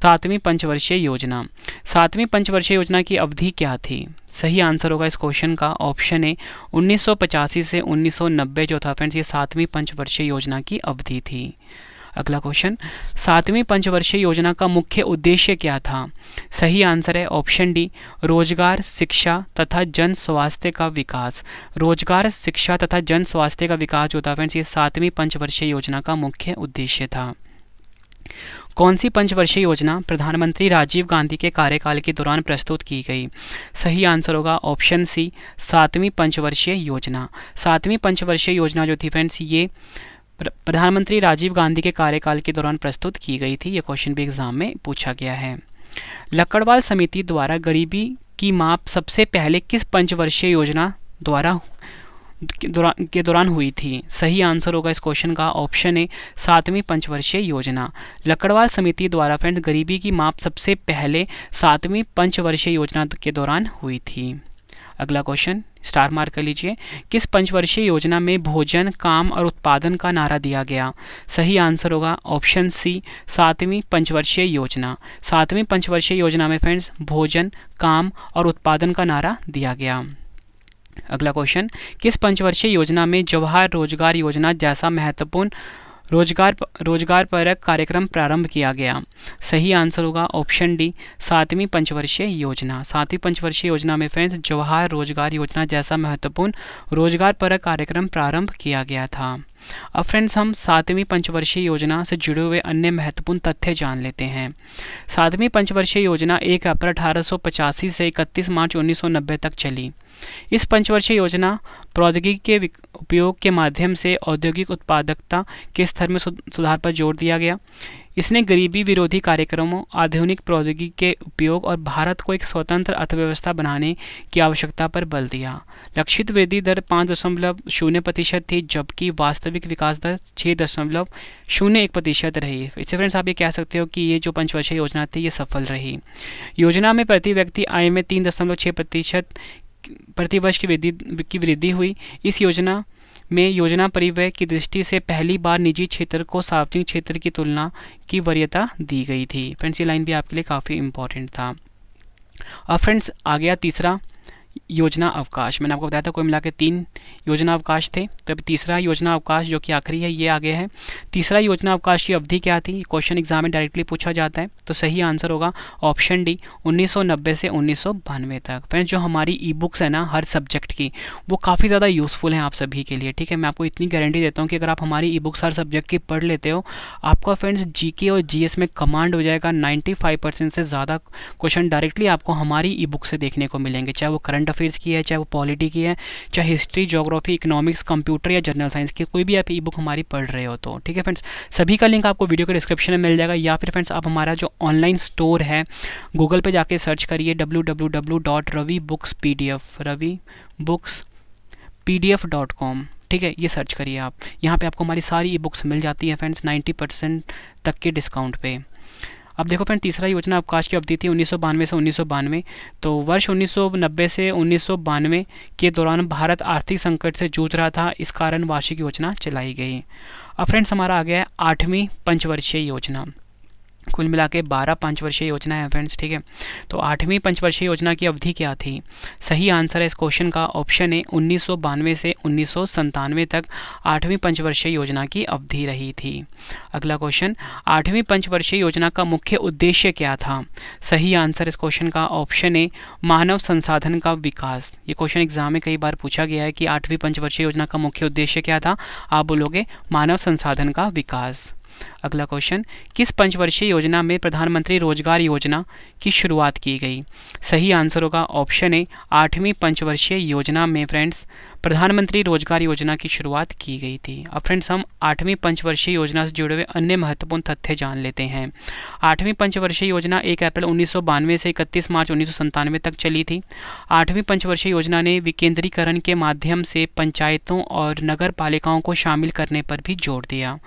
सातवीं पंचवर्षीय योजना। सातवीं पंचवर्षीय योजना की अवधि क्या थी। सही आंसर होगा इस क्वेश्चन का ऑप्शन ए 1985 से 1990 जो था फ्रेंड्स ये सातवीं पंचवर्षीय योजना की अवधि थी। अगला क्वेश्चन, सातवीं पंचवर्षीय योजना का मुख्य उद्देश्य क्या था। सही आंसर है ऑप्शन डी रोजगार, शिक्षा तथा जन स्वास्थ्य का विकास। रोजगार, शिक्षा तथा जन स्वास्थ्य का विकास जो था फ्रेंड्स ये सातवीं पंचवर्षीय योजना का मुख्य उद्देश्य था। कौन सी पंचवर्षीय योजना प्रधानमंत्री राजीव गांधी के कार्यकाल के दौरान प्रस्तुत की गई? सही आंसर होगा ऑप्शन सी, 7वीं पंचवर्षीय योजना। 7वीं पंचवर्षीय योजना जो थी फ्रेंड्स, ये प्रधानमंत्री राजीव गांधी के कार्यकाल के दौरान प्रस्तुत की गई थी। ये क्वेश्चन भी एग्जाम में पूछा गया है। लक्कड़वाल समिति द्वारा गरीबी की माप सबसे पहले किस पंचवर्षीय योजना के दौरान हुई थी? सही आंसर होगा इस क्वेश्चन का ऑप्शन ए, 7वीं पंचवर्षीय योजना। लक्कड़वाल समिति द्वारा फ्रेंड्स गरीबी की माप सबसे पहले 7वीं पंचवर्षीय योजना के दौरान हुई थी। अगला क्वेश्चन स्टार मार्क कर लीजिए। किस पंचवर्षीय योजना में भोजन, काम और उत्पादन का नारा दिया गया? सही आंसर होगा ऑप्शन सी, 7वीं पंचवर्षीय योजना। 7वीं पंचवर्षीय योजना में फ्रेंड्स भोजन, काम और उत्पादन का नारा दिया गया। अगला क्वेश्चन, किस पंचवर्षीय योजना में जवाहर रोजगार योजना जैसा महत्वपूर्ण रोजगार परक कार्यक्रम प्रारंभ किया गया? सही आंसर होगा ऑप्शन डी, 7वीं पंचवर्षीय योजना। 7वीं पंचवर्षीय योजना में फ्रेंड्स जवाहर रोजगार योजना जैसा महत्वपूर्ण रोजगार परक कार्यक्रम प्रारंभ किया गया था। अब फ्रेंड्स हम 7वीं पंचवर्षीय योजना से जुड़े हुए अन्य महत्वपूर्ण तथ्य जान लेते हैं। 7वीं पंचवर्षीय योजना 1 अप्रैल 1885 से 31 मार्च 1990 तक चली। इस पंचवर्षीय योजना प्रौद्योगिकी के उपयोग के माध्यम से औद्योगिक उत्पादकता के स्तर में सुधार पर जोर दिया गया। इसने गरीबी विरोधी कार्यक्रमों, आधुनिक प्रौद्योगिकी के उपयोग और भारत को एक स्वतंत्र अर्थव्यवस्था बनाने की आवश्यकता पर बल दिया। लक्षित वृद्धि दर 5.0% थी, जबकि वास्तविक विकास दर 6.01% रही। इससे फ्रेंड्स आप ये कह सकते हो कि ये जो पंचवर्षीय योजना थी ये सफल रही। योजना में प्रति व्यक्ति आय में 3.6% प्रतिवर्ष की वृद्धि हुई। इस योजना में योजना परिव्यय की दृष्टि से पहली बार निजी क्षेत्र को सार्वजनिक क्षेत्र की तुलना की वरीयता दी गई थी। फ्रेंड्स ये लाइन भी आपके लिए काफ़ी इंपॉर्टेंट था। अब फ्रेंड्स आ गया तीसरा योजना अवकाश। मैंने आपको बताया था कोई मिला के 3 योजना अवकाश थे, तब तीसरा योजना अवकाश जो कि आखिरी है ये आगे है। तीसरा योजना अवकाश की अवधि क्या थी? क्वेश्चन एग्जाम में डायरेक्टली पूछा जाता है, तो सही आंसर होगा ऑप्शन डी, 1990 से 1992 तक। फ्रेंड्स जो हमारी ई बुक्स है ना हर सब्जेक्ट की, वो काफ़ी ज़्यादा यूज़फुल हैं आप सभी के लिए। ठीक है, मैं आपको इतनी गारंटी देता हूँ कि अगर आप हमारी ई बुक्स हर सब्जेक्ट की पढ़ लेते हो, आपका फ्रेंड्स जीके और जीएस में कमांड हो जाएगा। 95% से ज़्यादा क्वेश्चन डायरेक्टली आपको हमारी ई बुक से देखने को मिलेंगे, चाहे वो करंट अफेयर्स की है, चाहे वो पॉलिटी की है, चाहे हिस्ट्री, ज्योग्राफी, इकोनॉमिक्स, कंप्यूटर या जनरल साइंस की, कोई भी आप ई बुक हमारी पढ़ रहे हो तो। ठीक है फ्रेंड्स, सभी का लिंक आपको वीडियो के डिस्क्रिप्शन में मिल जाएगा, या फिर फ्रेंड्स आप हमारा जो ऑनलाइन स्टोर है गूगल पे जाके सर्च करिए www.ravibookspdf.com। ठीक है, ये सर्च करिए आप, यहाँ पे आपको हमारी सारी ई बुक्स मिल जाती है फ्रेंड्स 90% तक के डिस्काउंट पे। अब देखो फ्रेंड, तीसरा योजना अवकाश की अवधि थी 1992 से 1992। तो वर्ष 1990 से 1992 के दौरान भारत आर्थिक संकट से जूझ रहा था, इस कारण वार्षिक योजना चलाई गई। अब फ्रेंड्स हमारा आ गया है 8वीं पंचवर्षीय योजना। कुल मिला के 12 पंचवर्षीय योजना है फ्रेंड्स। ठीक है, तो 8वीं पंचवर्षीय योजना की अवधि क्या थी? सही आंसर है इस क्वेश्चन का ऑप्शन ए, 1992 से 1997 तक 8वीं पंचवर्षीय योजना की अवधि रही थी। अगला क्वेश्चन, 8वीं पंचवर्षीय योजना का मुख्य उद्देश्य क्या था? सही आंसर इस क्वेश्चन का ऑप्शन ए, मानव संसाधन का विकास। ये क्वेश्चन एग्जाम में कई बार पूछा गया है कि 8वीं पंचवर्षीय योजना का मुख्य उद्देश्य क्या था? आप बोलोगे मानव संसाधन का विकास। अगला क्वेश्चन, किस पंचवर्षीय योजना में प्रधानमंत्री रोजगार योजना की शुरुआत की गई? सही आंसर होगा ऑप्शन ए, 8वीं पंचवर्षीय योजना में फ्रेंड्स प्रधानमंत्री रोजगार योजना की शुरुआत की गई थी। अब फ्रेंड्स हम 8वीं पंचवर्षीय योजना से जुड़े हुए अन्य महत्वपूर्ण तथ्य जान लेते हैं। 8वीं पंचवर्षीय योजना 1 अप्रैल 1992 से 31 मार्च 1997 तक चली थी। 8वीं पंचवर्षीय योजना ने विकेंद्रीकरण के माध्यम से पंचायतों और नगर पालिकाओं को शामिल करने पर भी जोर दिया।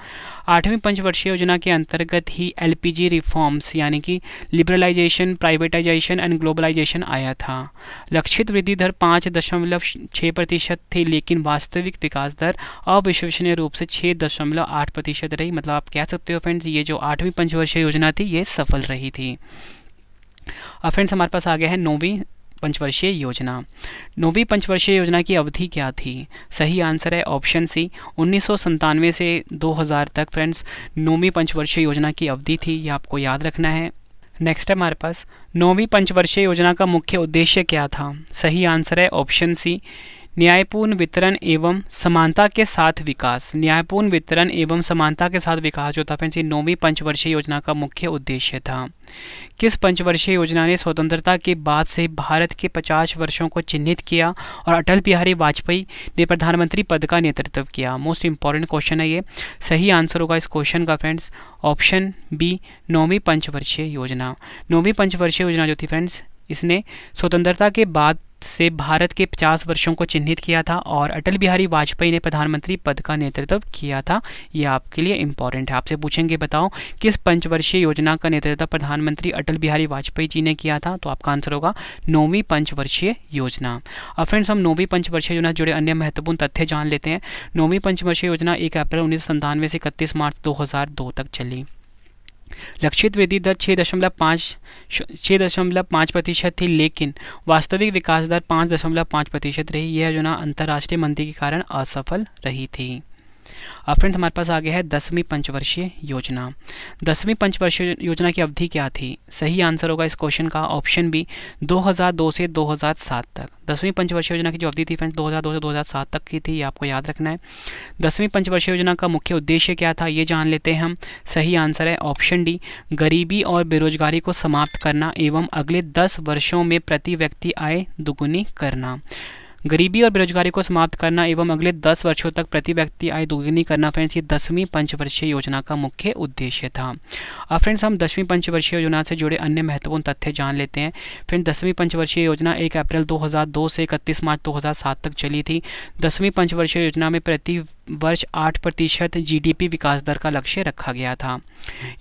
8वीं पंचवर्षीय योजना के अंतर्गत ही एलपीजी रिफॉर्म्स यानी कि लिबरलाइजेशन, प्राइवेटाइजेशन एंड ग्लोबलाइजेशन आया था। लक्षित वृद्धि दर 5.6% थी, लेकिन वास्तविक विकास दर अविश्वसनीय रूप से 6.8% रही। मतलब आप कह सकते हो फ्रेंड्स ये जो 8वीं पंचवर्षीय योजना थी ये सफल रही थी। अब फ्रेंड्स हमारे पास आ गया है 9वीं पंचवर्षीय योजना। 9वीं पंचवर्षीय योजना की अवधि क्या थी? सही आंसर है ऑप्शन सी, 1997 से 2000 तक फ्रेंड्स 9वीं पंचवर्षीय योजना की अवधि थी, ये आपको याद रखना है। नेक्स्ट है हमारे पास 9वीं पंचवर्षीय योजना का मुख्य उद्देश्य क्या था? सही आंसर है ऑप्शन सी, न्यायपूर्ण वितरण एवं समानता के साथ विकास। न्यायपूर्ण वितरण एवं समानता के साथ विकास जो था फ्रेंड्स, ये 9वीं पंचवर्षीय योजना का मुख्य उद्देश्य था। किस पंचवर्षीय योजना ने स्वतंत्रता के बाद से भारत के 50 वर्षों को चिन्हित किया और अटल बिहारी वाजपेयी ने प्रधानमंत्री पद का नेतृत्व किया? मोस्ट इंपॉर्टेंट क्वेश्चन है ये। सही आंसर होगा इस क्वेश्चन का फ्रेंड्स ऑप्शन बी, 9वीं पंचवर्षीय योजना। 9वीं पंचवर्षीय योजना जो थी फ्रेंड्स, इसने स्वतंत्रता के बाद से भारत के 50 वर्षों को चिन्हित किया था और अटल बिहारी वाजपेयी ने प्रधानमंत्री पद का नेतृत्व किया था। ये आपके लिए इंपॉर्टेंट है। आपसे पूछेंगे बताओ किस पंचवर्षीय योजना का नेतृत्व प्रधानमंत्री अटल बिहारी वाजपेयी जी ने किया था, तो आपका आंसर होगा 9वीं पंचवर्षीय योजना। अब फ्रेंड्स हम 9वीं पंचवर्षीय योजना से जुड़े अन्य महत्वपूर्ण तथ्य जान लेते हैं। 9वीं पंचवर्षीय योजना 1 अप्रैल 1997 से 31 मार्च 2002 तक चली। लक्षित वृद्धि दर 6.5% थी, लेकिन वास्तविक विकास दर 5.5% रही। यह योजना अंतर्राष्ट्रीय मंदी के कारण असफल रही थी। अब फ्रेंड्स हमारे पास आ गया है 10वीं पंचवर्षीय योजना। 10वीं पंचवर्षीय योजना की अवधि क्या थी? सही आंसर होगा इस क्वेश्चन का ऑप्शन बी, 2002 से 2007 तक। 10वीं पंचवर्षीय योजना की जो अवधि थी फ्रेंड्स 2002 से 2007 तक की थी, ये आपको याद रखना है। 10वीं पंचवर्षीय योजना का मुख्य उद्देश्य क्या था, ये जान लेते हैं हम। सही आंसर है ऑप्शन डी, गरीबी और बेरोजगारी को समाप्त करना एवं अगले 10 वर्षों में प्रति व्यक्ति आय दुगुनी करना। गरीबी और बेरोजगारी को समाप्त करना एवं अगले 10 वर्षों तक प्रति व्यक्ति आय दोगुनी करना फ्रेंड्स, ये 10वीं पंचवर्षीय योजना का मुख्य उद्देश्य था। अब फ्रेंड्स हम 10वीं पंचवर्षीय योजना से जुड़े अन्य महत्वपूर्ण तथ्य जान लेते हैं। फ्रेंड्स 10वीं पंचवर्षीय योजना 1 अप्रैल 2002 से 31 मार्च 2007 तक चली थी। 10वीं पंचवर्षीय योजना में प्रति वर्ष 8% GDP विकास दर का लक्ष्य रखा गया था।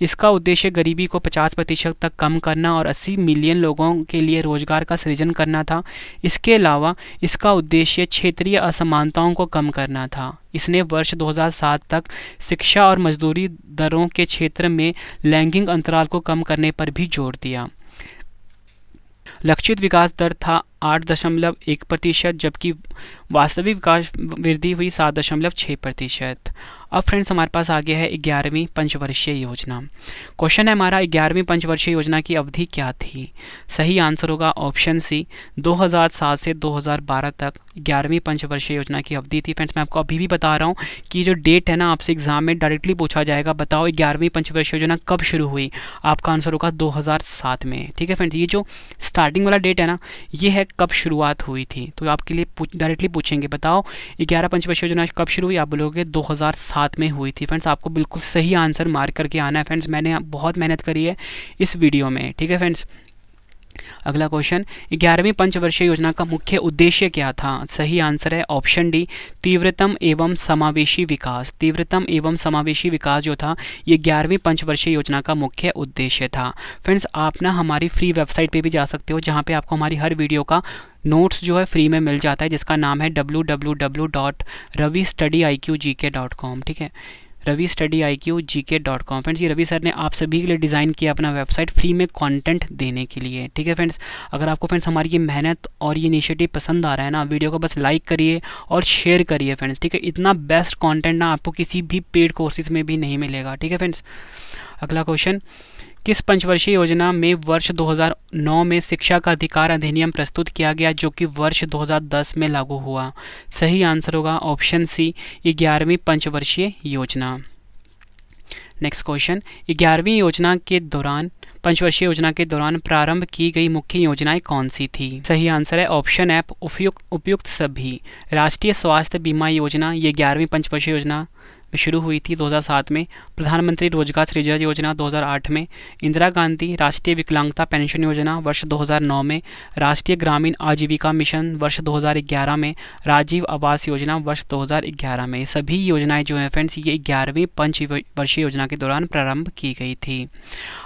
इसका उद्देश्य गरीबी को 50% तक कम करना और 80 मिलियन लोगों के लिए रोजगार का सृजन करना था। इसके अलावा इसका उद्देश्य क्षेत्रीय असमानताओं को कम करना था। इसने वर्ष 2007 तक शिक्षा और मजदूरी दरों के क्षेत्र में लैंगिक अंतराल को कम करने पर भी जोर दिया। लक्षित विकास दर था 8.1%, जबकि वास्तविक विकास वृद्धि हुई 7.6%। अब फ्रेंड्स हमारे पास आ गया है 11वीं पंचवर्षीय योजना। क्वेश्चन है हमारा 11वीं पंचवर्षीय योजना की अवधि क्या थी? सही आंसर होगा ऑप्शन सी, 2007 से 2012 तक 11वीं पंचवर्षीय योजना की अवधि थी। फ्रेंड्स मैं आपको अभी भी बता रहा हूँ कि जो डेट है ना, आपसे एग्जाम में डायरेक्टली पूछा जाएगा, बताओ 11वीं पंचवर्षीय योजना कब शुरू हुई? आपका आंसर होगा 2007 में। ठीक है फ्रेंड्स, ये जो स्टार्टिंग वाला डेट है ना, ये है कब शुरुआत हुई थी। तो आपके लिए डायरेक्टली पूछेंगे बताओ 11 पंचवर्षीय योजना कब शुरू हुई? आप बोलोगे 2007 में हुई थी। फ्रेंड्स आपको बिल्कुल सही आंसर मार्क करके आना है। फ्रेंड्स मैंने बहुत मेहनत करी है इस वीडियो में। ठीक है फ्रेंड्स, अगला क्वेश्चन, 11वीं पंचवर्षीय योजना का मुख्य उद्देश्य क्या था? सही आंसर है ऑप्शन डी, तीव्रतम एवं समावेशी विकास। तीव्रतम एवं समावेशी विकास जो था, ये 11वीं पंचवर्षीय योजना का मुख्य उद्देश्य था। फ्रेंड्स आप ना हमारी फ्री वेबसाइट पे भी जा सकते हो, जहाँ पे आपको हमारी हर वीडियो का नोट्स जो है फ्री में मिल जाता है, जिसका नाम है www.ravistudiiqgk.com। ठीक है, ravistudiiqgk.com। फ्रेंड्स ये रवि सर ने आप सभी के लिए डिज़ाइन किया अपना वेबसाइट फ्री में कंटेंट देने के लिए। ठीक है फ्रेंड्स, अगर आपको फ्रेंड्स हमारी ये मेहनत और ये इनिशिएटिव पसंद आ रहा है ना, वीडियो को बस लाइक करिए और शेयर करिए फ्रेंड्स। ठीक है, इतना बेस्ट कंटेंट ना आपको किसी भी पेड कोर्सेज में भी नहीं मिलेगा। ठीक है फ्रेंड्स, अगला क्वेश्चन, किस पंचवर्षीय योजना में वर्ष 2009 में शिक्षा का अधिकार अधिनियम प्रस्तुत किया गया, जो कि वर्ष 2010 में लागू हुआ? सही आंसर होगा ऑप्शन सी, 11वीं पंचवर्षीय योजना। नेक्स्ट क्वेश्चन, 11वीं योजना के दौरान पंचवर्षीय योजना के दौरान प्रारंभ की गई मुख्य योजनाएं कौन सी थी? सही आंसर है ऑप्शन एफ, उपयुक्त सभी। राष्ट्रीय स्वास्थ्य बीमा योजना, ये 11वीं पंचवर्षीय योजना शुरू हुई थी 2007 में। प्रधानमंत्री रोजगार सृजन योजना 2008 में। इंदिरा गांधी राष्ट्रीय विकलांगता पेंशन योजना वर्ष 2009 में। राष्ट्रीय ग्रामीण आजीविका मिशन वर्ष 2011 में। राजीव आवास योजना वर्ष 2011 में। सभी योजनाएं जो हैं फ्रेंड्स, ये 11वीं पंचवर्षीय योजना के दौरान प्रारंभ की गई थी।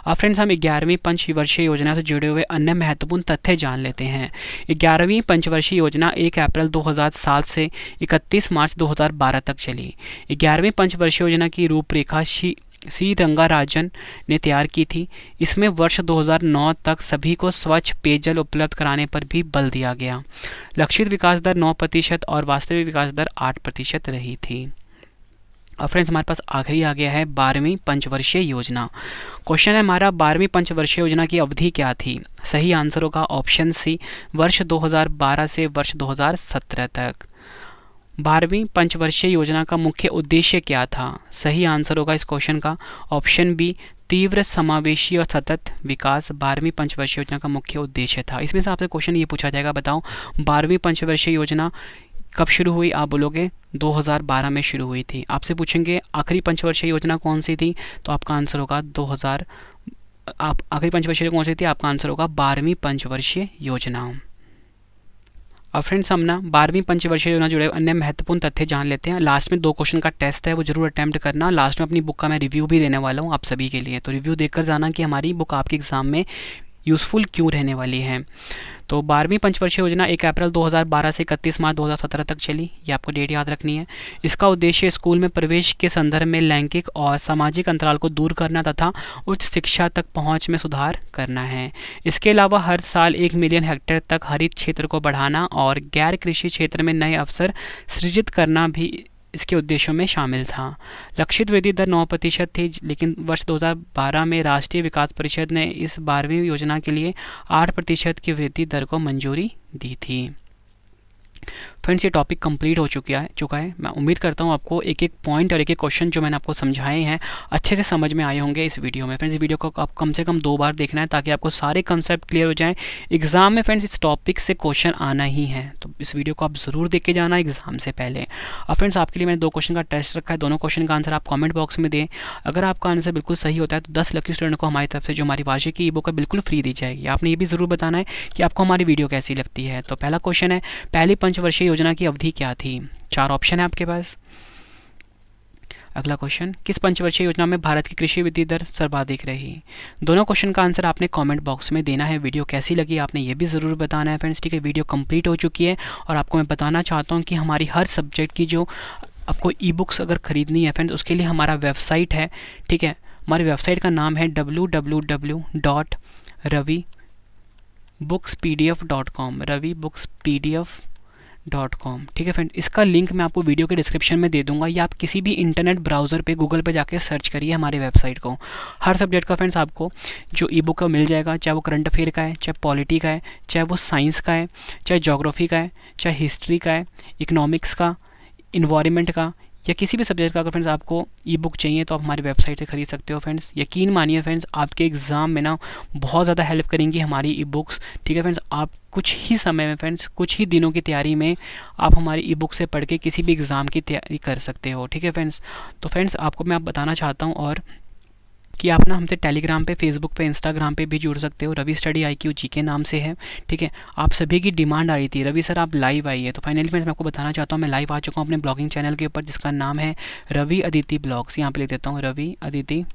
अब फ्रेंड्स हम 11वीं पंचवर्षीय योजना से जुड़े हुए अन्य महत्वपूर्ण तथ्य जान लेते हैं। 11वीं पंचवर्षीय योजना 1 अप्रैल 2007 से 31 मार्च 2012 तक चली। 11वीं पंचवर्षीय योजना की रूपरेखा सी रंगाराजन ने तैयार की थी। इसमें वर्ष 2009 तक सभी को स्वच्छ पेयजल उपलब्ध कराने पर भी बल दिया गया। लक्षित विकास दर 9% और वास्तविक विकास दर 8% रही थी। अब फ्रेंड्स हमारे पास आखिरी आ गया है 12वीं पंचवर्षीय योजना। क्वेश्चन है हमारा 12वीं पंचवर्षीय योजना की अवधि क्या थी? सही आंसर होगा ऑप्शन सी, वर्ष 2012 से वर्ष 2017 तक। 12वीं पंचवर्षीय योजना का मुख्य उद्देश्य क्या था? सही आंसर होगा इस क्वेश्चन का ऑप्शन बी, तीव्र समावेशी और सतत विकास 12वीं पंचवर्षीय योजना का मुख्य उद्देश्य था। इसमें से आपसे क्वेश्चन ये पूछा जाएगा, बताओ 12वीं पंचवर्षीय योजना कब शुरू हुई? आप बोलोगे 2012 में शुरू हुई थी। आपसे पूछेंगे आखिरी पंचवर्षीय योजना कौन सी थी, तो आपका आंसर होगा आखिरी पंचवर्षीय कौन सी थी? आपका आंसर होगा 12वीं पंचवर्षीय योजना। अब फ्रेंड्स हम ना 12वीं पंचवर्षीय योजना जुड़े अन्य महत्वपूर्ण तथ्य जान लेते हैं। लास्ट में 2 क्वेश्चन का टेस्ट है, वो जरूर अटेम्प्ट करना। लास्ट में अपनी बुक का मैं रिव्यू भी देने वाला हूँ आप सभी के लिए, तो रिव्यू देखकर जाना कि हमारी बुक आपके एग्जाम में यूज़फुल क्यों रहने वाली है। तो 12वीं पंचवर्षीय योजना 1 अप्रैल 2012 से 31 मार्च 2017 तक चली, ये आपको डेट याद रखनी है। इसका उद्देश्य स्कूल में प्रवेश के संदर्भ में लैंगिक और सामाजिक अंतराल को दूर करना तथा उच्च शिक्षा तक पहुंच में सुधार करना है। इसके अलावा हर साल 1 मिलियन हेक्टेयर तक हरित क्षेत्र को बढ़ाना और गैर कृषि क्षेत्र में नए अवसर सृजित करना भी इसके उद्देश्यों में शामिल था। लक्षित वृद्धि दर 9% थी, लेकिन वर्ष 2012 में राष्ट्रीय विकास परिषद ने इस 12वीं योजना के लिए 8% की वृद्धि दर को मंजूरी दी थी। फ्रेंड्स ये टॉपिक कंप्लीट हो चुका है। मैं उम्मीद करता हूँ आपको एक एक पॉइंट और एक एक क्वेश्चन जो मैंने आपको समझाए हैं अच्छे से समझ में आए होंगे इस वीडियो में। फ्रेंड्स इस वीडियो को आप कम से कम 2 बार देखना है ताकि आपको सारे कंसेप्ट क्लियर हो जाएं। एग्जाम में फ्रेंड्स इस टॉपिक से क्वेश्चन आना ही है, तो इस वीडियो को आप ज़रूर देख के जाना एग्जाम से पहले। और फ्रेंड्स आपके लिए मैंने 2 क्वेश्चन का टेस्ट रखा है, दोनों क्वेश्चन का आंसर आप कॉमेंट बॉक्स में दें। अगर आपका आंसर बिल्कुल सही होता है तो 10 लकी स्टूडेंट को हमारी तरफ से जो हमारी वार्षिक की ई बुक है बिल्कुल फ्री दी जाएगी। आपने ये भी ज़रूर बताना है कि आपको हमारी वीडियो कैसी लगती है। तो पहला क्वेश्चन है, पहली पंचवर्षीय योजना की अवधि क्या थी? 4 ऑप्शन है आपके पास। अगला क्वेश्चन, किस पंचवर्षीय योजना में भारत की कृषि वृद्धि दर सर्वाधिक रही? दोनों क्वेश्चन का आंसर आपने कमेंट बॉक्स में देना है। वीडियो कैसी लगी आपने ये भी ज़रूर बताना है फ्रेंड्स, ठीक है। वीडियो कंप्लीट हो चुकी है और आपको मैं बताना चाहता हूँ कि हमारी हर सब्जेक्ट की जो आपको ई बुक्स अगर ख़रीदनी है फ्रेंड्स, उसके लिए हमारा वेबसाइट है, ठीक है। हमारी वेबसाइट का नाम है www.ravibookspdf.com, ravibookspdf.com, ठीक है फ्रेंड। इसका लिंक मैं आपको वीडियो के डिस्क्रिप्शन में दे दूंगा, या आप किसी भी इंटरनेट ब्राउज़र पे गूगल पे जाके सर्च करिए हमारी वेबसाइट को। हर सब्जेक्ट का फ्रेंड्स आपको जो ई बुक का मिल जाएगा, चाहे वो करंट अफेयर का है, चाहे पॉलिटी का है, चाहे वो साइंस का है, चाहे जोग्राफी का है, चाहे हिस्ट्री का है, इकोनॉमिक्स का, इन्वायरमेंट का, या किसी भी सब्जेक्ट का अगर फ्रेंड्स आपको ई बुक चाहिए तो आप हमारी वेबसाइट से खरीद सकते हो फ्रेंड्स। यकीन मानिए फ्रेंड्स, आपके एग्ज़ाम में ना बहुत ज़्यादा हेल्प करेंगी हमारी ई बुक्स, ठीक है फ्रेंड्स। आप कुछ ही समय में फ्रेंड्स, कुछ ही दिनों की तैयारी में आप हमारी ई बुक से पढ़ के किसी भी एग्ज़ाम की तैयारी कर सकते हो, ठीक है फ्रेंड्स। तो फ्रेंड्स आपको मैं बताना चाहता हूँ और कि आप ना हमसे टेलीग्राम पे, फेसबुक पे, इंस्टाग्राम पे भी जुड़ सकते हो। रवि स्टडी IQ GK नाम से है, ठीक है। आप सभी की डिमांड आ रही थी, रवि सर आप लाइव आइए, तो फाइनली फ्रेंड्स मैं आपको बताना चाहता हूँ मैं लाइव आ चुका हूँ अपने ब्लॉगिंग चैनल के ऊपर, जिसका नाम है रवि अदिति ब्लॉग्स। यहाँ पे लिख देता हूँ रवि अदिति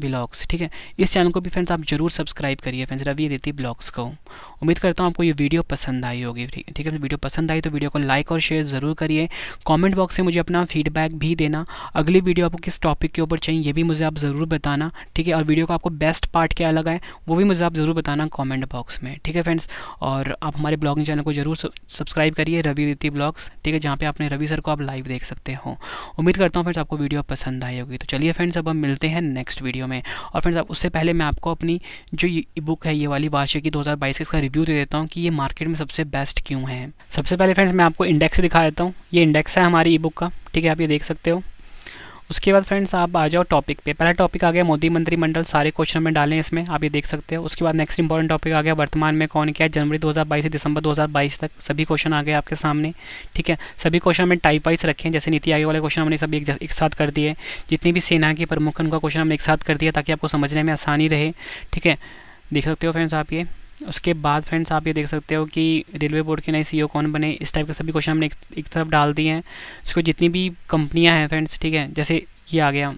ब्लॉग्स, ठीक है। इस चैनल को भी फ्रेंड्स आप जरूर सब्सक्राइब करिए फ्रेंड्स, रवि अदिति ब्लॉग्स को। उम्मीद करता हूँ आपको ये वीडियो पसंद आई होगी, ठीक है। वीडियो पसंद आई तो वीडियो को लाइक और शेयर ज़रूर करिए। कमेंट बॉक्स से मुझे अपना फीडबैक भी देना, अगली वीडियो आपको किस टॉपिक के ऊपर चाहिए ये भी मुझे आप ज़रूर बताना, ठीक है। और वीडियो का आपको बेस्ट पार्ट क्या लगा है वो भी मुझे आप ज़रूर बताना कॉमेंट बॉक्स में, ठीक है फ्रेंड्स। और आप हमारे ब्लॉगिंग चैनल को जरूर सब्सक्राइब करिए, रवि अदिति ब्लॉग्स, ठीक है, जहाँ पे आपने रवि सर को आप लाइव देख सकते हो। उम्मीद करता हूँ फ्रेंड्स आपको वीडियो पसंद आई होगी। तो चलिए फ्रेंड्स अब हम मिलते हैं नेक्स्ट वीडियो में। और फ्रेंड्स उससे पहले मैं आपको अपनी जो ई बुक है ये वाली वार्षिकी 2022 इसका रिव्यू दे देता हूँ कि ये मार्केट में सबसे बेस्ट क्यों है। सबसे पहले फ्रेंड्स मैं आपको इंडेक्स दिखा देता हूँ। ये इंडेक्स है हमारी ई बुक का, ठीक है, आप ये देख सकते हो। उसके बाद फ्रेंड्स आप आ जाओ टॉपिक पे। पहला टॉपिक आ गया मोदी मंत्रिमंडल, सारे क्वेश्चन में डालें इसमें, आप ये देख सकते हो। उसके बाद नेक्स्ट इंपॉर्टेंट टॉपिक आ गया वर्तमान में कौन क्या है, जनवरी 2022 से दिसंबर 2022 तक सभी क्वेश्चन आ गए आपके सामने, ठीक है। सभी क्वेश्चन हमने टाइप वाइज रखे हैं, जैसे नीति आयोग वाले क्वेश्चन हमने सभी एक साथ कर दिए। जितनी भी सेना के प्रमुख उनका क्वेश्चन हमने एक साथ कर दिया ताकि आपको समझने में आसानी रहे, ठीक है। देख सकते हो फ्रेंड्स आप ये। उसके बाद फ्रेंड्स आप ये देख सकते हो कि रेलवे बोर्ड के नए CEO कौन बने, इस टाइप के सभी क्वेश्चन हमने एक तरफ डाल दिए हैं। उसको जितनी भी कंपनियां हैं फ्रेंड्स, ठीक है, जैसे ये आ गया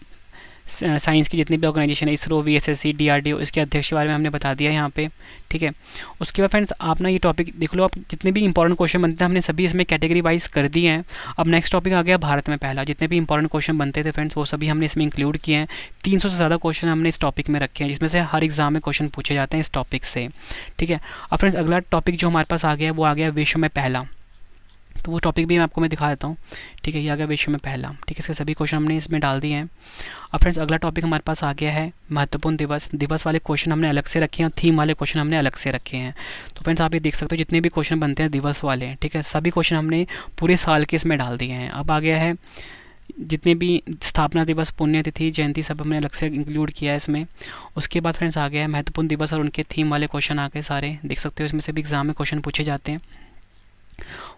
साइंस की जितनी भी ऑर्गेनाइजेशन है, इसरो, VSSC, DRDO, इसके अध्यक्ष के बारे में हमने बता दिया यहाँ पे, ठीक है। उसके बाद फ्रेंड्स आप ना ये टॉपिक देख लो, आप जितने भी इंपॉर्टेंट क्वेश्चन बनते हैं हमने सभी इसमें कैटेगरी वाइज कर दिए हैं। अब नेक्स्ट टॉपिक आ गया भारत में पहला। जितने भी इंपॉर्टेंट क्वेश्चन बनते थे फ्रेंड्स वो सभी हमने इसमें इंक्लूड किए हैं। 300 से ज़्यादा क्वेश्चन हमने इस टॉपिक में रखे हैं, जिसमें से हर एग्जाम में क्वेश्चन पूछे जाते हैं इस टॉपिक से, ठीक है। अब फ्रेंड्स अगला टॉपिक जो हमारे पास आ गया वो आ गया विश्व में पहला, तो वो टॉपिक भी मैं दिखा देता हूँ। ठीक है, ये आ गया विश्व में पहला। ठीक है, इसके सभी क्वेश्चन हमने इसमें डाल दिए हैं। अब फ्रेंड्स अगला टॉपिक हमारे पास आ गया है महत्वपूर्ण दिवस। दिवस वाले क्वेश्चन हमने अलग से रखे हैं और थीम वाले क्वेश्चन हमने अलग से रखे हैं। तो फ्रेंड्स आप ये देख सकते हो जितने भी क्वेश्चन बनते हैं दिवस वाले, ठीक है, सभी क्वेश्चन हमने पूरे साल के इसमें डाल दिए हैं। अब आ गया है जितने भी स्थापना दिवस, पुण्यतिथि, जयंती सब हमने अलग से इंक्लूड किया है इसमें। उसके बाद फ्रेंड्स आ गया है महत्वपूर्ण दिवस और उनके थीम वाले क्वेश्चन आ गए सारे, देख सकते हो इसमें से भी एग्जाम में क्वेश्चन पूछे जाते हैं।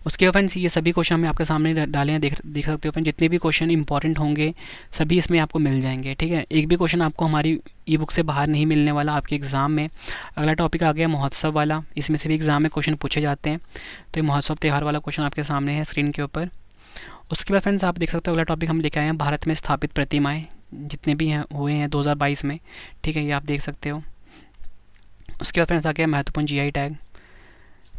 उसके बाद फ्रेंड्स ये सभी क्वेश्चन हमने आपके सामने डाले हैं, देख सकते हो फ्रेंड्स जितने भी क्वेश्चन इंपॉर्टेंट होंगे सभी इसमें आपको मिल जाएंगे। ठीक है, एक भी क्वेश्चन आपको हमारी ई बुक से बाहर नहीं मिलने वाला आपके एग्ज़ाम में। अगला टॉपिक आ गया महोत्सव वाला, इसमें से भी एग्ज़ाम में क्वेश्चन पूछे जाते हैं। तो ये महोत्सव त्यौहार वाला क्वेश्चन आपके सामने है स्क्रीन के ऊपर। उसके बाद फ्रेंड्स आप देख सकते हो अगला टॉपिक हम लेके आए हैं भारत में स्थापित प्रतिमाएँ जितने भी हैं हुए हैं 2022 में। ठीक है, ये आप देख सकते हो। उसके बाद फ्रेंड्स आ गया महत्वपूर्ण जीआई टैग।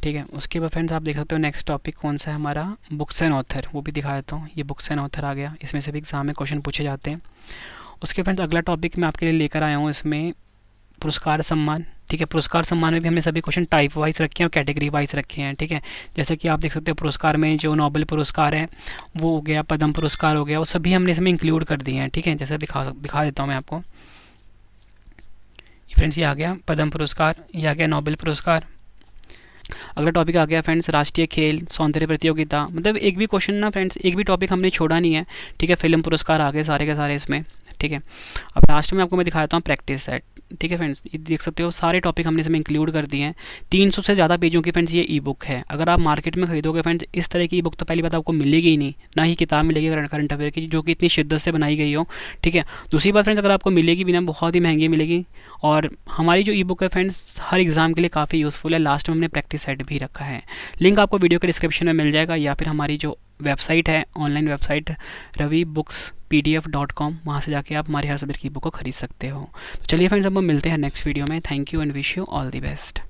ठीक है, उसके बाद फ्रेंड्स आप देख सकते हो नेक्स्ट टॉपिक कौन सा है हमारा, बुक्स एंड ऑथर, वो भी दिखा देता हूँ। ये बुक्स एंड ऑथर आ गया, इसमें से भी एग्जाम में क्वेश्चन पूछे जाते हैं। उसके फ्रेंड्स अगला टॉपिक मैं आपके लिए लेकर आया हूँ इसमें पुरस्कार सम्मान। ठीक है, पुरस्कार सम्मान में भी हमने सभी क्वेश्चन टाइप वाइज रखे हैं और कैटेगरी वाइज रखे हैं। ठीक है, जैसे कि आप देख सकते हो पुरस्कार में जो नोबेल पुरस्कार है वो हो गया, पद्म पुरस्कार हो गया, वो सभी हमने इसमें इंक्लूड कर दिए हैं। ठीक है, जैसे दिखा देता हूँ मैं आपको। फ्रेंड्स ये आ गया पद्म पुरस्कार, ये आ गया नोबेल पुरस्कार। अगला टॉपिक आ गया फ्रेंड्स राष्ट्रीय खेल सौंदर्य प्रतियोगिता। मतलब एक भी क्वेश्चन ना फ्रेंड्स, एक भी टॉपिक हमने छोड़ा नहीं है। ठीक है, फिल्म पुरस्कार आ गए सारे के सारे इसमें। ठीक है, अब लास्ट में आपको मैं दिखाता हूँ प्रैक्टिस सेट। ठीक है फ्रेंड्स, ये देख सकते हो सारे टॉपिक हमने इसमें इंक्लूड कर दिए हैं। 300 से ज़्यादा पेजों की फ्रेंड्स ये ई बुक है। अगर आप मार्केट में खरीदोगे फ्रेंड्स इस तरह की ई बुक तो पहली बात आपको मिलेगी ही नहीं, ना ही किताब मिलेगी करंट अफेयर की जो कि इतनी शिद्दत से बनाई गई हो। ठीक है, दूसरी बात फ्रेंड्स अगर आपको मिलेगी भी ना बहुत ही महंगी मिलेगी। और हमारी जो ई बुक है फ्रेंड्स हर एग्ज़ाम के लिए काफ़ी यूज़फुल है। लास्ट में हमने प्रैक्टिस सेट भी रखा है, लिंक आपको वीडियो के डिस्क्रिप्शन में मिल जाएगा, या फिर हमारी जो वेबसाइट है ऑनलाइन वेबसाइट ravibooks.pdf.com, वहाँ से जाके आप हमारी हर सब्जेक्ट की बुक को खरीद सकते हो। तो चलिए फ्रेंड्स अब हम मिलते हैं नेक्स्ट वीडियो में। Thank you and wish you all the best.